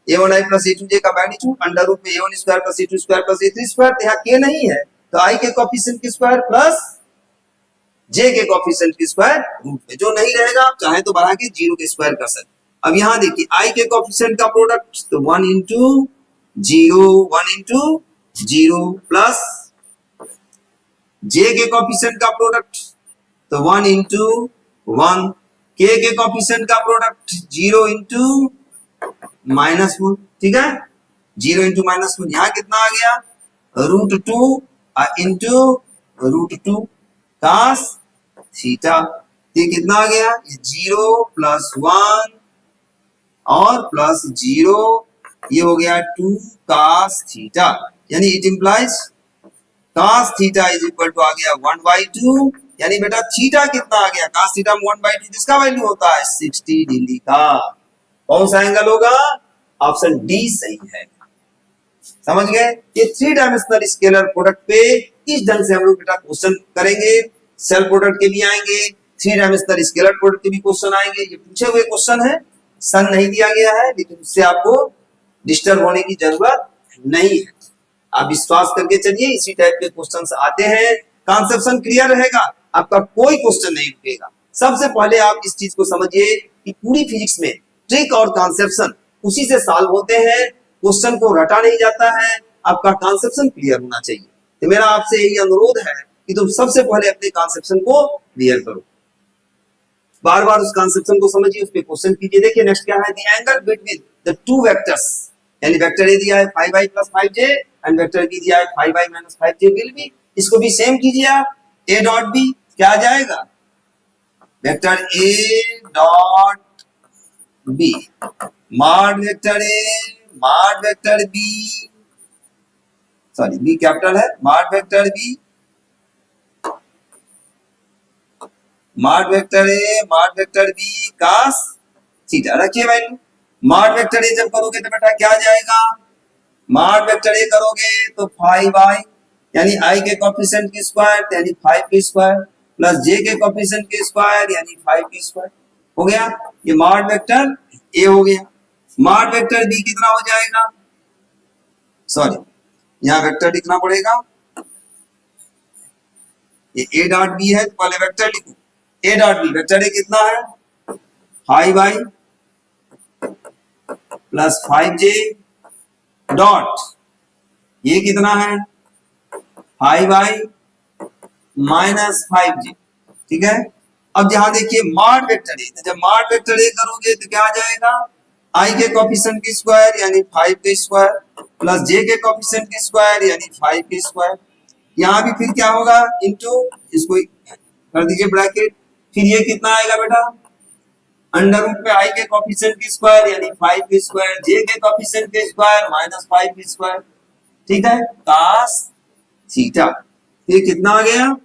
a1i प्लस a2j का मैग्नीट्यूड अंडर रूट में a1 square plus a2 square plus a3 square, यहाँ के नहीं है तो आई के कोएफिशिएंट के स्क्वायर प्लस जे के कोएफिशिएंट के स्क्वायर रूट में, जो नहीं रहेगा आप चाहे तो बढ़ा के 0 के स्क्वायर कर सकते। अब यहां देखिए आई के कोएफिशिएंट का प्रोडक्ट तो 1 इंटू 0 प्लस जे के कोएफिशिएंट का प्रोडक्ट तो 1 इंटू 1, के कोएफिशिएंट का प्रोडक्ट 0 इंटू माइनस 1। ठीक है, 0 इंटू माइनस 1, यहां कितना आ गया, √2 इंटू √2 cos थीटा। ये कितना आ गया, 0 प्लस 1 और प्लस 0, ये हो गया 2 cos थीटा, यानी it implies cos theta is equal to आ गया 1/2, यानी बेटा थीटा कितना आ गया, cos थीटा में 1/2 जिसका वैल्यू होता है 60 डिग्री का। कौन सा एंगल होगा, ऑप्शन डी सही है। समझ गए, ये 3 डायमेंशनल स्केलर प्रोडक्ट पे इस ढंग से हम लोग बेटा क्वेश्चन करेंगे। सेल प्रोडक्ट के भी आएंगे, 3 डायमेंशनल स्केलर प्रोडक्ट के भी क्वेश्चन आएंगे। ये पूछे हुए क्वेश्चन है, सन नहीं दिया गया है, लेकिन उससे आपको डिस्टर्ब होने की जरूरत नहीं है। आप विश्वास करके चलिए, इसी टाइप के क्वेश्चंस आते हैं, कॉन्सेप्शन क्लियर रहेगा, आपका कोई क्वेश्चन नहीं रुकेगा। सबसे पहले आप इस चीज को समझिए कि पूरी फिजिक्स में ट्रिक और कॉन्सेप्शन उसी से सॉल्व होते हैं, क्वेश्चन को रटा नहीं जाता है, आपका कॉन्सेप्शन क्लियर होना चाहिए। तो मेरा आपसे यही अनुरोध है कि तुम सबसे पहले अपने कॉन्सेप्शन को क्लियर करो, बार बार उस कॉन्सेप्शन को समझिए, उस पे क्वेश्चन कीजिए। देखिए नेक्स्ट क्या है, the angle between the two vectors, यानी वेक्टर ए दिया है 5i plus 5j and vector B दिया है 5i minus 5j will be, इसको भी सेम कीजिए आप, a डॉट बी क्या आ जाएगा, vector a dot B mod vector a mod vector b, sorry B capital है, mod vector b mod vector a mod vector b cos theta. रखिए value, mod vector a जब करोगे तो बेटा क्या आ जाएगा, मॉड वेक्टर a करोगे तो 5i यानी i के कोएफिशिएंट की स्क्वायर यानी 5 की स्क्वायर प्लस j के कोएफिशिएंट की स्क्वायर यानी 5 की स्क्वायर हो गया। ये मॉड वेक्टर a हो गया। मॉड वेक्टर b कितना हो जाएगा, सॉरी यहाँ वेक्टर लिखना पड़ेगा, ये a डॉट b है तो पहले वेक्टर लिखो, a dot B vector a कितना है 5i प्लस 5j डॉट ये कितना है 5i माइनस 5j। ठीक है, अब यहां देखिए मॉड वेक्टर a, जब मॉड वेक्टर a करोगे तो क्या आ जाएगा, i के कोएफिशिएंट की स्क्वायर यानी 5 के स्क्वायर प्लस j के कोएफिशिएंट की स्क्वायर यानी 5 के स्क्वायर, यहां भी फिर क्या होगा इनटू, इसको कर दीजिए ब्रैकेट, फिर ये कितना आएगा बेटा, अंडर रूट में i के कोएफिशिएंट की स्क्वायर यानी 5 की स्क्वायर, j के कोएफिशिएंट की स्क्वायर माइनस 5 की स्क्वायर। ठीक है, cos थीटा, ये कितना आ गया,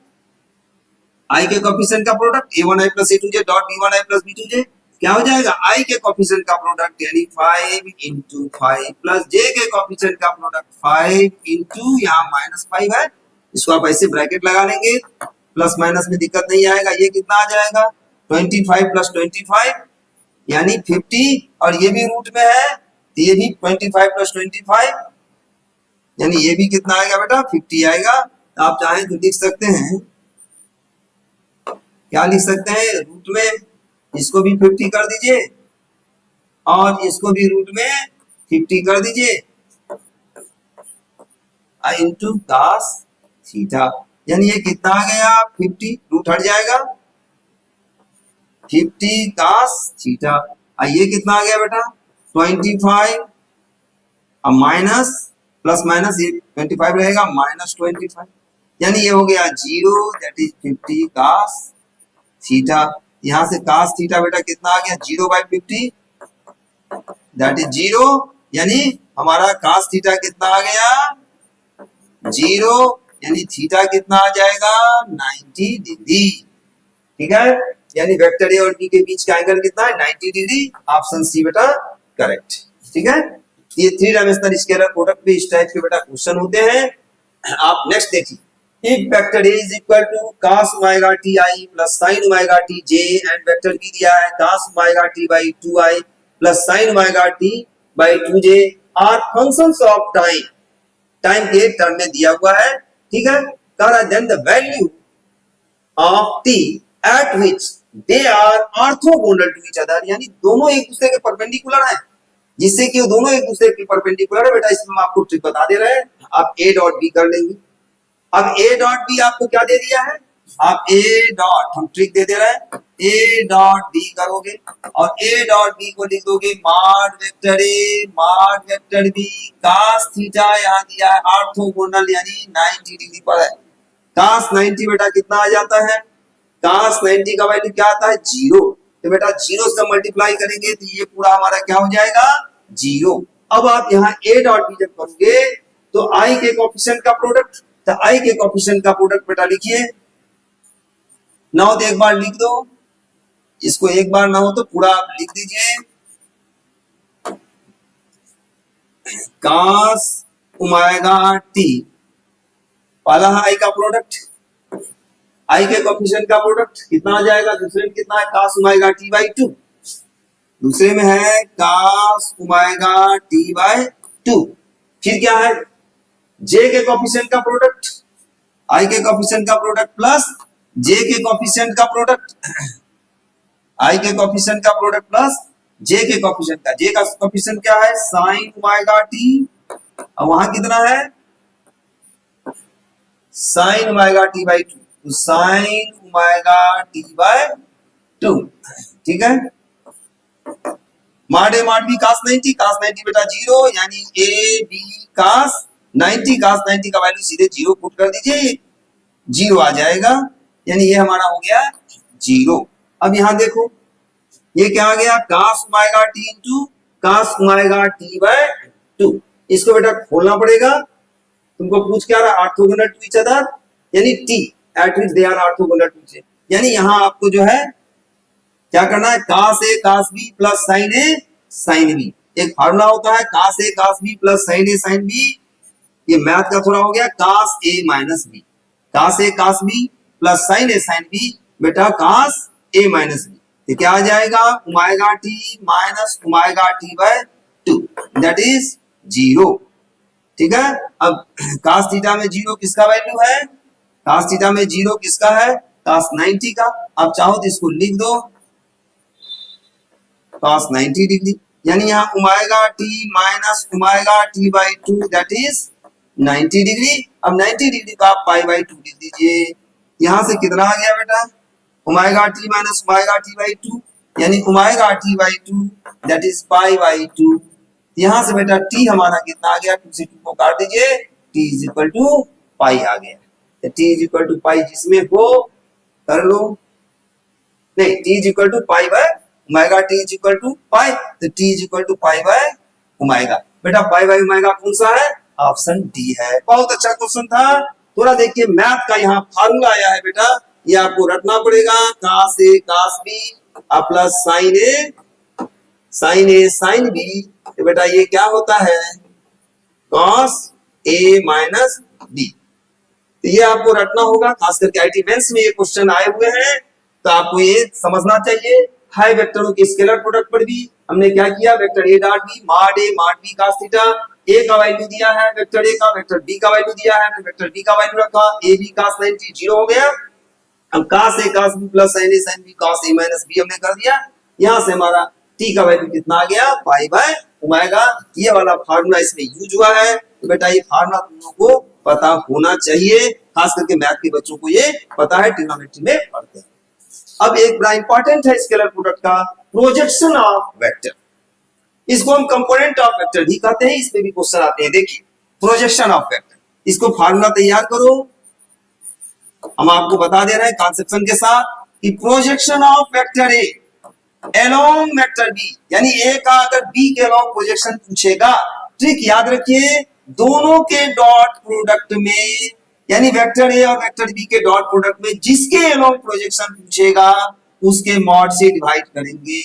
i के कोएफिशिएंट का product a1i plus a2j dot b1i plus b2j क्या हो जाएगा, i के कोएफिशिएंट का प्रोडक्ट यानी 5 इंटू 5 प्लस j के कोएफिशिएंट का प्रोडक्ट 5 इंटू यहाँ माइनस 5 है, इसको आप ऐसे ब्रैकेट लगा लेंगे, प्लस माइनस में दिक्कत नहीं आएगा। ये कितना आ जाएगा 25 प्लस 25 यानी 50, और ये भी रूट में है तो ये भी 25 प्लस 25 यानी ये भी कितना आएगा बेटा 50 आएगा। तो आप चाहें तो लिख सकते हैं, क्या लिख सकते हैं, रूट में इसको भी 50 कर दीजिए और इसको भी रूट में 50 कर दीजिए इंटू cos थीटा, यानी ये कितना आ गया 50, रूट हट जाएगा 50 cos थीटा, ये कितना आ गया बेटा 25 अब माइनस प्लस माइनस ये 25 रहेगा माइनस 25, यानी ये हो गया 0 दैट इज 50 cos थीटा। यहां से cos थीटा बेटा कितना आ गया 0/50 दैट इज 0, यानी हमारा cos थीटा कितना आ गया 0, यानी थीटा कितना आ जाएगा 90 डिग्री। ठीक है, यानी वेक्टर ए और बी के बीच का एंगल कितना है 90 डिग्री। ऑप्शन सी बेटा करेक्ट। ठीक है, ये थ्री डायमेंशनल स्केलर प्रोडक्ट पे इस टाइप के बेटा क्वेश्चन होते हैं। आप नेक्स्ट देखिए, if vector A is equal to cos omega T I plus sin omega T J and vector B दिया है cos omega T by 2i plus sin omega T by 2j are functions of time, time के term में दिया हुआ है। ठीक है, कह रहा है then the value of t at which they are orthogonal to each other, यानी दोनों एक दूसरे के परपेंडिकुलर हैं, जिससे कि वो दोनों एक दूसरे के परपेंडिकुलर है। बेटा इसमें हम आपको ट्रिक बता दे रहे हैं, आप a डॉट b कर लेंगे। अब a डॉट b आपको क्या दे दिया है, आप a डॉट, हम ट्रिक दे दे रहे हैं, a डॉट b करोगे और a डॉट b को लिख दोगे mod vector a mod vector b cos theta, यहां दिया है ऑर्थोगोनल यानी 90 डिग्री पर है। cos 90 बेटा कितना आ जाता है, cos 90 का वैल्यू क्या आता है 0, तो बेटा 0 से मल्टीप्लाई करेंगे तो ये पूरा हमारा क्या हो जाएगा 0। अब आप यहाँ a डॉट b जब करोगे तो i के कोएफिशिएंट का प्रोडक्ट, तो i के कोएफिशिएंट का प्रोडक्ट बेटा लिखिए, ना हो तो एक बार लिख दो, इसको एक बार ना हो तो पूरा आप लिख दीजिए, cos ओमेगा t पहला है i का प्रोडक्ट, i के कोएफिशिएंट का प्रोडक्ट कितना आ जाएगा, दूसरे में कितना है cos ओमेगा t बाई 2, दूसरे में है cos ओमेगा t बाई 2, फिर क्या है j के कोएफिशिएंट का प्रोडक्ट, i के कोएफिशिएंट का प्रोडक्ट प्लस j के कोएफिशिएंट का प्रोडक्ट, i के कोएफिशिएंट का प्रोडक्ट प्लस j के कोएफिशिएंट का, j का कोएफिशिएंट क्या है sin ओमेगा t, और वहां कितना है sin ओमेगा t बाई 2, तो sin ओमेगा t बाई 2। ठीक है, माडे माड भी cos 90 बेटा 0, यानी a b cos 90 का वैल्यू सीधे 0 पुट कर दीजिए, 0 आ जाएगा, यानी ये हमारा हो गया 0। अब यहां देखो ये क्या आ गया cos omega t into cos omega t by 2, इसको बेटा खोलना पड़ेगा, तुमको पूछ क्या रहा ऑर्थोगोनल टू ईच अदर, यानी t at which they are orthogonal to each, यानी यहां आपको जो है क्या करना है cos a cos b plus sin a sin b, एक फार्मूला होता है cos a cos b plus sin a sin b, ये मैथ का थोड़ा हो गया cos a minus b, cos a cos b plus sin a sin b बेटा cos a minus b, ये क्या आ जाएगा omega t minus omega t by 2 that is 0। ठीक है, अब cos थीटा में 0 किसका वैल्यू है, cos थीटा में 0 किसका है cos 90 का, आप चाहो तो इसको लिख दो cos 90 डिग्री, यानी यहाँ omega t minus omega t by 2 that is 90 degree. अब 90 डिग्री का आप पाई बाई 2 लिख दीजिए, यहां से कितना आ गया बेटा omega t minus omega t by 2, यानी omega t by 2 that is pi by 2, यहां से बेटा t हमारा कितना आ गया 2 से 2 को काट दीजिए, t is equal to pi आ गया, तो t is equal to pi जिसमें हो कर लो, नहीं t is equal to pi by omega, t is equal to pi, तो t is equal to pi by omega, बेटा पाई बाय ओमेगा कौन सा है ऑप्शन डी है। बहुत अच्छा क्वेश्चन था, थोड़ा देखिए मैथ का यहाँ फार्मूला आया है बेटा, ये आपको रटना पड़ेगा cos a cos b plus sin a sin b, तो बेटा ये क्या होता है cos a माइनस b, तो ये आपको रटना होगा, खास करके आईटी मेंस में ये क्वेश्चन आए हुए हैं, तो आपको ये समझना चाहिए। हाई वेक्टरों के स्केलर प्रोडक्ट पर भी हमने क्या किया, vector a dot b mod b cos theta, a का वैल्यू दिया है वेक्टर a का, वेक्टर b का वैल्यू दिया है, वेक्टर b का वैल्यू रखा, a b cos 90 0 हो गया, अब cos a cos b plus sin a sin b cos a minus b हमने कर दिया, यहां से हमारा t का वैल्यू कितना आ गया पाई बाय ओमेगा, ये वाला फार्मूला इसमें यूज हुआ है, तो बेटा ये फार्मूला तुम लोगों को पता होना चाहिए, खास करके मैथ के बच्चों को ये पता है, ट्रिग्नोमेट्री में पढ़ते हैं। अब एक बड़ा इंपॉर्टेंट है स्केलर प्रोडक्ट का प्रोजेक्शन ऑफ वेक्टर, इसको हम कंपोनेंट ऑफ वेक्टर भी कहते हैं। इसमें भी क्वेश्चन आते हैं। देखिए प्रोजेक्शन ऑफ वेक्टर, इसको फार्मूला तैयार करो। हम आपको बता दे रहे हैं कॉन्सेप्शन के साथ कि projection of vector A along vector B, यानी ए का अगर बी के एलोंग प्रोजेक्शन पूछेगा, ट्रिक याद रखिए, दोनों के डॉट प्रोडक्ट में, यानी वेक्टर ए और वेक्टर बी के डॉट प्रोडक्ट में जिसके एलोंग प्रोजेक्शन पूछेगा उसके मॉड से डिवाइड करेंगे।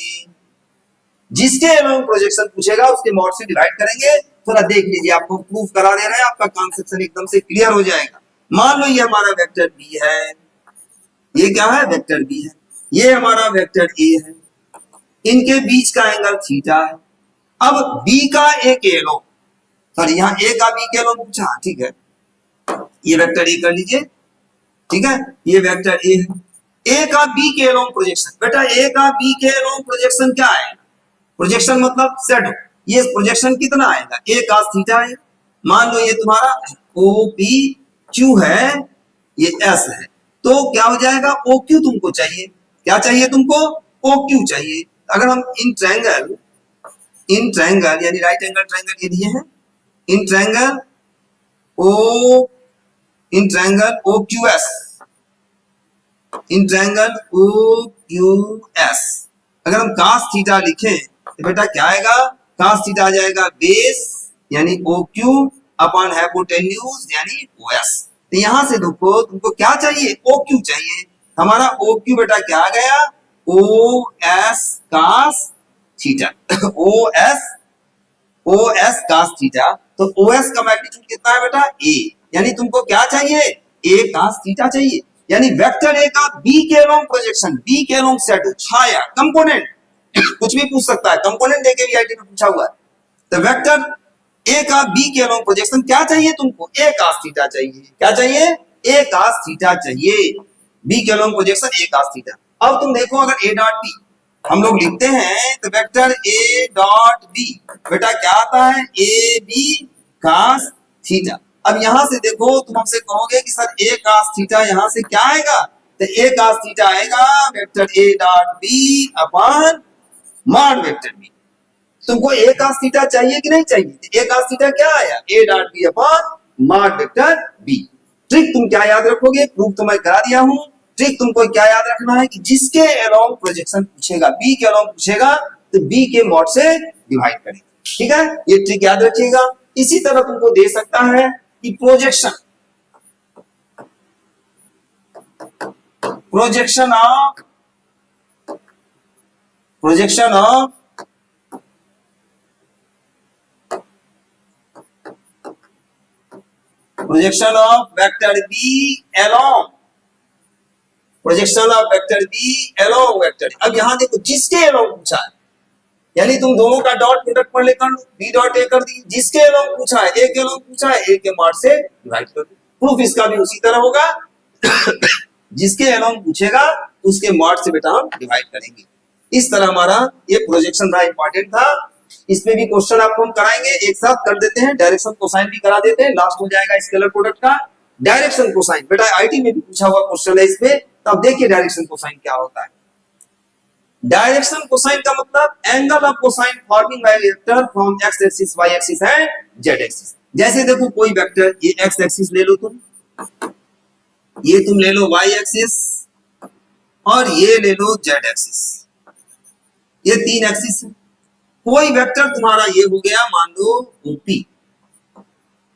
जिसके एलोंग प्रोजेक्शन पूछेगा उसके मॉड से डिवाइड करेंगे। थोड़ा देख लीजिए, आपको प्रूफ करा दे रहे हैं, आपका कॉन्सेप्शन एकदम से क्लियर हो जाएगा। मान लो ये हमारा वेक्टर बी है, ये क्या है, वेक्टर बी है, ये हमारा वेक्टर ए है, इनके बीच का एंगल थीटा है। अब बी का ए के एलोंग, सॉरी यहाँ ए का बी के एलोंग पूछा, ठीक है, ये वेक्टर ए कर लीजिए, ठीक है, ये वेक्टर ए है, ए का बी के एलोंग प्रोजेक्शन, बेटा ए का बी के एलोंग प्रोजेक्शन क्या है, प्रोजेक्शन मतलब शैडो, ये प्रोजेक्शन कितना आएगा, ए cos थीटा है। मान लो ये तुम्हारा ओ पी क्यू है, ये एस है, तो क्या हो जाएगा, ओ क्यू तुमको चाहिए, क्या चाहिए तुमको, ओ क्यू चाहिए। अगर हम इन ट्रायंगल यानी राइट एंगल ट्रायंगल ये दिए हैं, in triangle O Q S, in triangle O Q S, अगर हम cos थीटा लिखें तो बेटा क्या आएगा, cos थीटा आ जाएगा बेस यानी ओ क्यू अपॉन हाइपोटेन्यूज यानी ओ एस। तो यहां से देखो तुमको क्या चाहिए, ओ क्यू चाहिए, हमारा ओ क्यू बेटा क्या आ गया, O S cos theta, O S cos theta. तो ओ एस का मैग्नीट्यूड कितना है बेटा, ए, यानी तुमको क्या चाहिए, ए cos थीटा चाहिए, यानी वेक्टर ए का बी के एलोंग प्रोजेक्शन, बी के एलोंग शैडो, छाया, कंपोनेंट, कुछ भी पूछ सकता है, कंपोनेंट देके भी आईटी में पूछा हुआ है। तो वेक्टर ए का बी के एलोंग प्रोजेक्शन क्या चाहिए तुमको, ए cos थीटा चाहिए, क्या चाहिए, ए cos थीटा चाहिए, बी के एलोंग प्रोजेक्शन ए cos थीटा। अब तुम देखो अगर ए डॉट बी हम लोग लिखते हैं तो वेक्टर ए डॉट बी बेटा क्या आता है, ए बी cos थीटा। अब यहां से देखो तुम हमसे कहोगे कि सर ए cos थीटा यहां से क्या आएगा, तो ए cos थीटा आएगा vector A dot B upon mod vector B. तुमको ए cos थीटा चाहिए कि नहीं चाहिए, ए cos थीटा क्या आया, A dot B upon mod vector B. Trick तुम क्या याद रखोगे, प्रूफ तो मैं करा दिया हूं, ट्रिक तुमको क्या याद रखना है कि जिसके एलोंग प्रोजेक्शन पूछेगा, बी के एलोंग पूछेगा तो बी के मॉड से डिवाइड करेंगे, ठीक है, ये ट्रिक याद रखिएगा। इसी तरह तुमको दे सकता है कि projection of vector B along, projection of vector B along vector. अब यहां देखो जिसके एलोंग पूछा है, यानी तुम दोनों का डॉट प्रोडक्ट पर लेकर बी डॉट ए कर दी, जिसके एलोंग पूछा है, ए के एलोंग पूछा है, ए के मॉड से डिवाइड कर दो। प्रूफ इसका भी उसी तरह होगा जिसके एलोंग पूछेगा उसके मॉड से बेटा हम डिवाइड करेंगे। इस तरह हमारा ये प्रोजेक्शन बड़ा इंपॉर्टेंट था। इसमें भी क्वेश्चन आपको हम कराएंगे, एक साथ कर देते हैं, डायरेक्शन कोसाइन भी करा देते हैं, लास्ट हो जाएगा स्केलर प्रोडक्ट का डायरेक्शन कोसाइन। बेटा आईटी में भी पूछा हुआ क्वेश्चन है इसमें, तब देखिए डायरेक्शन कोसाइन क्या होता है। डायरेक्शन कोसाइन का मतलब angle of cosine forming by vector from X axis, Y axis and Z axis. जैसे देखो कोई वेक्टर, ये एक्स एक्सिस ले लो तुम, ये तुम ले लो वाई एक्सिस और ये ले लो जेड एक्सिस, ये तीन एक्सिस है। कोई वेक्टर तुम्हारा ये हो गया मान लो ओपी,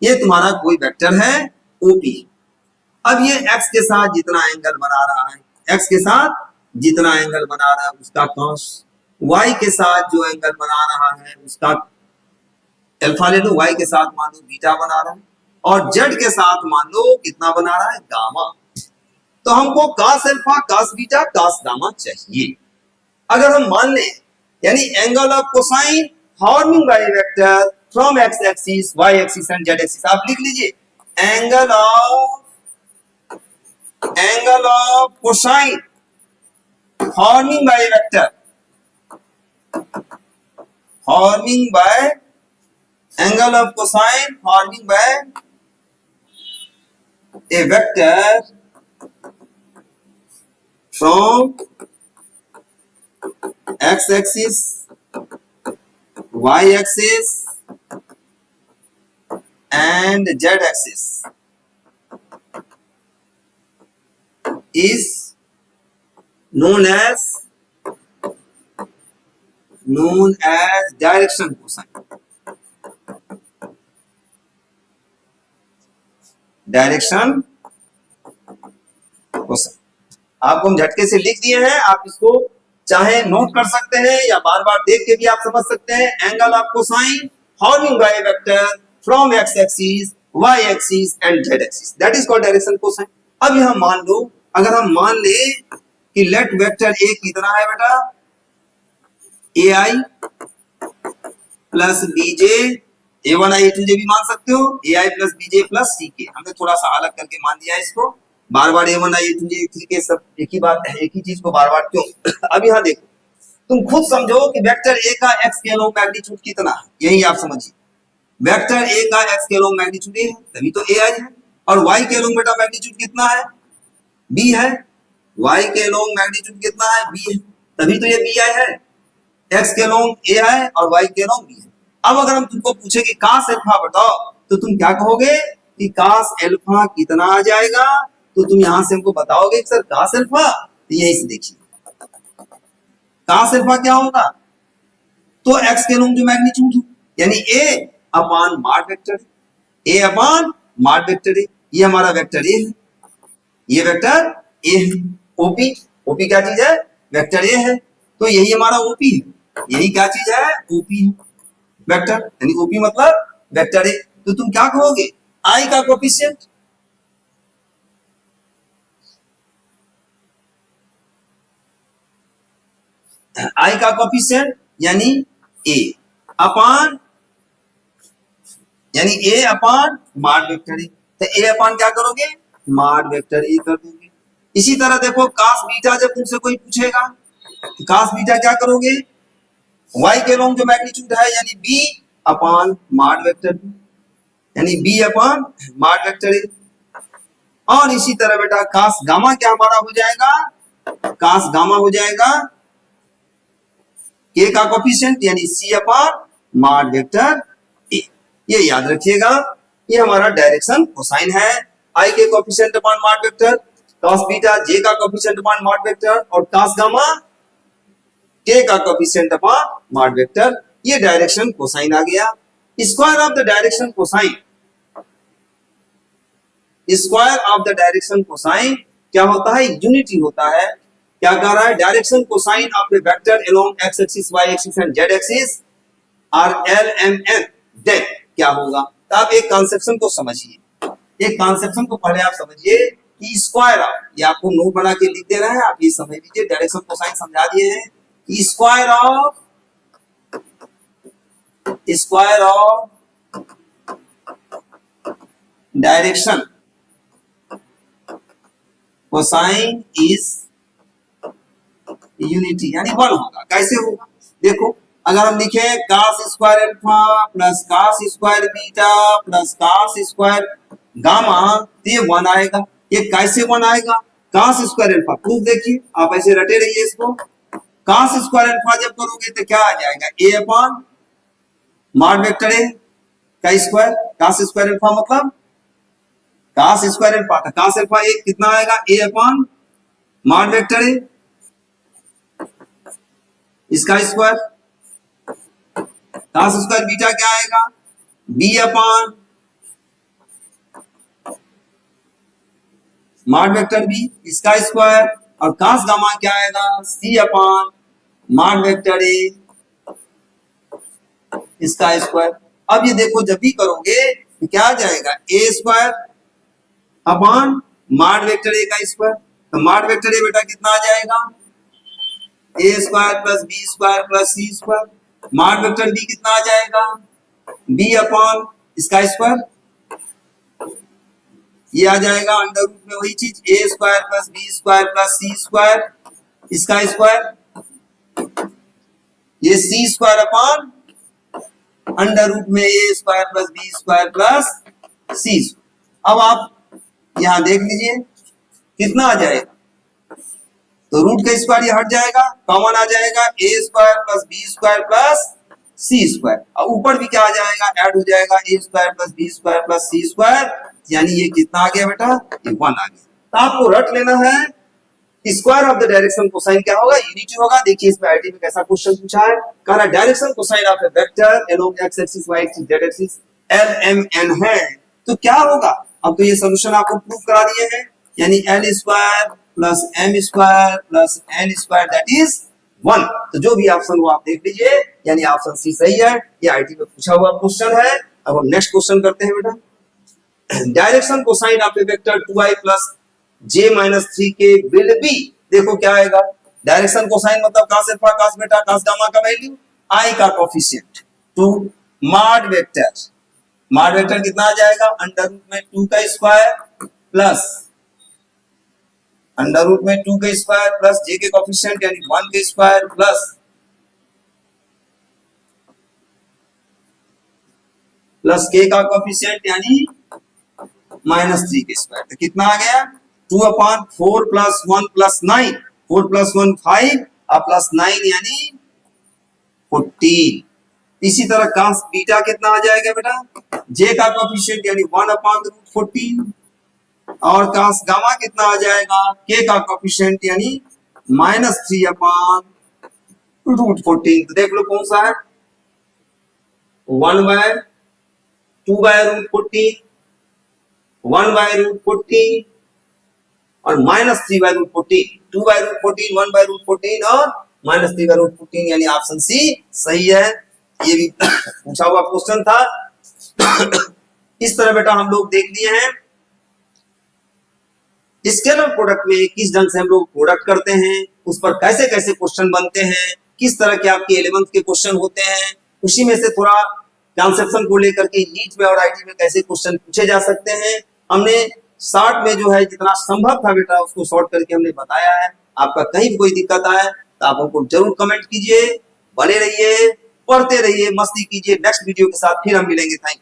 ये तुम्हारा कोई वेक्टर है ओपी। अब ये एक्स के साथ जितना एंगल बना रहा है, एक्स के साथ जितना एंगल बना रहा है उसका कॉस, वाई के साथ जो एंगल बना रहा है उसका अल्फा ले लो, वाई के साथ मान लो बीटा बना रहा है, और जेड के साथ मान लो कितना बना रहा है, गामा। तो हमको cos alpha, cos beta, cos gamma चाहिए। अगर हम मान लें यानी angle of cosine forming by vector from X axis, Y axis and Z axis, आप लिख लीजिए angle of cosine forming by vector, forming by angle of cosine forming by A vector from x axis, y axis and z axis is known as direction cosine. Direction cosine आपको हम झटके से लिख दिए हैं, आप इसको चाहे नोट कर सकते हैं या बार बार देख के भी आप समझ सकते हैं। Angle of cosine forming by vector from x axis y axis and z axis, that is called direction cosine. अब यहां मान लो, अगर हम मान ले कि लेट वेक्टर a कितना है बेटा, ai plus bj, a1i a2j भी मान सकते हो, ai plus bj plus ck, हमने थोड़ा सा अलग करके मान दिया है इसको। बार बार a1i a2j a3k सब एक ही बात है, एक ही चीज को बार बार क्यों। अब यहाँ देखो, तुम खुद समझो कि वेक्टर a का x के अलोंग मैग्नीट्यूड कितना है, यही आप समझिए। वेक्टर a का x के अलोंग मैग्नीट्यूड है, तभी तो ai है। और y के अलोंग बेटा मैग्नीट्यूड कितना है, b है। y के अलोंग मैग्नीट्यूड कितना है, b है, तभी तो ये bi है। x के अलोंग a है और y के अलोंग b है। अब अगर हम तुमको पूछे कि cos अल्फा बताओ, तो तुम क्या कहोगे कि cos अल्फा कितना आ जाएगा, तो तुम यहां से हमको बताओगे कि सर cos अल्फा, तो यहीं से देखिए cos अल्फा क्या होगा, तो x के अलोंग जो मैग्नीट्यूड है यानी a upon mod vector, a upon mod vector, ये हमारा वेक्टर a है, ये वेक्टर a है। ओपी, ओपी क्या चीज है, वेक्टर a है, तो यही हमारा ओपी है, यही क्या चीज है, ओपी है वेक्टर, यानी ओपी मतलब वेक्टर a। तो तुम क्या कहोगे, i का कोफिशिएंट, i का कोफिशिएंट यानी a अपॉन, यानी a upon mod vector a, तो a अपॉन क्या करोगे, मॉड वेक्टर a कर दोगे। इसी तरह देखो cos बीटा, जब तुमसे कोई पूछेगा तो cos बीटा क्या करोगे, y के अलोंग जो मैग्नीट्यूड है यानी b upon mod vector b, यानी b upon mod vector a। और इसी तरह बेटा cos गामा क्या हमारा हो जाएगा, cos गामा हो जाएगा k का कोफिशिएंट यानी c upon mod vector a। ये याद रखिएगा, ये हमारा डायरेक्शन कोसाइन है। i के coefficient upon mod vector, cos beta j का कोफिशिएंट अपॉन मॉड वेक्टर, और cos गामा k का कोफिशिएंट अपॉन मॉड वेक्टर, ये डायरेक्शन कोसाइन आ गया। Square of the direction cosine, square of the direction cosine क्या होता है, unity होता है। क्या कह रहा है, direction cosine of the vector along x axis y axis and z axis are LMN, then क्या होगा। तो आप एक कॉन्सेप्शन को समझिए, एक कॉन्सेप्शन को पहले आप समझिए कि स्क्वायर ऑफ, ये आपको नोट बना के लिख दे रहे हैं, आप ये समझ लीजिए, डायरेक्शन कोसाइन समझा दिए हैं कि square of direction cosine is unity, यानी 1 होगा। कैसे होगा, देखो अगर हम लिखे cos square alpha plus cos square beta plus cos square gamma, तो ये 1 आएगा। ये कैसे 1 आएगा, cos स्क्वायर अल्फा, प्रूफ देखिए, आप ऐसे रटे रहिए इसको। cos स्क्वायर अल्फा जब करोगे तो क्या आ जाएगा, a upon mod vector a का स्क्वायर, cos स्क्वायर अल्फा मतलब cos स्क्वायर अल्फा, तो cos अल्फा एक कितना आएगा, a upon mod vector a, इसका स्क्वायर। cos स्क्वायर बीटा क्या आएगा, b upon mod vector b, इसका स्क्वायर। और cos गामा क्या आएगा, c upon mod vector a, इसका स्क्वायर। अब ये देखो जब भी करोगे तो क्या आ जाएगा, a square upon mod vector a का स्क्वायर, तो मॉड वेक्टर a बेटा कितना आ जाएगा, a square plus b square plus c square. Mod vector b कितना आ जाएगा, b अपॉन इसका स्क्वायर, ये आ जाएगा अंडर रूट में वही चीज, a square plus b square plus c square, इसका स्क्वायर। ये c square upon under root में a square plus b square plus c। अब आप यहां देख लीजिए कितना आ जाएगा, तो रूट का स्क्वायर ये हट जाएगा, कॉमन आ जाएगा, a square plus b square plus C square. अब ऊपर भी क्या आ जाएगा, ऐड हो जाएगा A square plus B square plus C square, यानी ये कितना आ गया बेटा, ये 1 आ गया। तो आपको रट लेना है square of the direction cosine क्या होगा, यूनिटी होगा। देखिए इसमें आईटी में कैसा क्वेश्चन पूछा है, कह रहा है direction cosine of A vector along X axis Y axis Z axis L M N है, तो क्या होगा। अब तो ये सॉल्यूशन आपको प्रूव करा दिए हैं, यानी L square plus M square plus N square that is 1। तो जो भी ऑप्शन वो आप देख लीजिए, यानी ऑप्शन सी सही है। ये आईटी में पूछा हुआ क्वेश्चन है। अब हम नेक्स्ट क्वेश्चन करते हैं बेटा, direction cosine of A vector 2i plus j minus 3k will be, देखो क्या आएगा, डायरेक्शन कोसाइन मतलब cos alpha cos beta cos gamma का वैल्यू, i का कोफिशिएंट टू मॉड वेक्टर कितना आ जाएगा, अंडर रूट में 2 का स्क्वायर प्लस अंडर रूट में 2 का स्क्वायर प्लस j के कोफिशिएंट यानी 1 का स्क्वायर प्लस k का कोफिशिएंट यानी -3 के स्क्वायर। तो कितना आ गया, 2/4 प्लस 1 प्लस 9, 4 प्लस 1 5 और प्लस 9 यानी 14। इसी तरह cos बीटा कितना आ जाएगा बेटा, j का कोफिशिएंट यानी 1/√14 और cos गामा कितना आ जाएगा, k का कोफिशिएंट यानी -3/√14। तो देख लो कौन सा है, 1/2/√14 1/√14 और -3/√14, 2/√14 1/√14 और -3/√14, यानी ऑप्शन सी सही है। ये भी पूछा हुआ क्वेश्चन था। इस तरह बेटा हम लोग देख लिए हैं स्केलर प्रोडक्ट में किस ढंग से हम लोग प्रोडक्ट करते हैं, उस पर कैसे कैसे क्वेश्चन बनते हैं, किस तरह के आपके 11th के क्वेश्चन होते हैं, उसी में से थोड़ा कंसेप्शन को लेकर के नीट में और आईटी में कैसे क्वेश्चन पूछे जा सकते हैं, हमने शॉर्ट में जो है जितना संभव था बेटा उसको शॉर्ट करके हमने बताया है। आपका कहीं भी कोई दिक्कत आए तो आप हमको जरूर कमेंट कीजिए, बने रहिए, पढ़ते रहिए, मस्ती कीजिए। नेक्स्ट वीडियो के साथ फिर हम मिलेंगे। Thank you.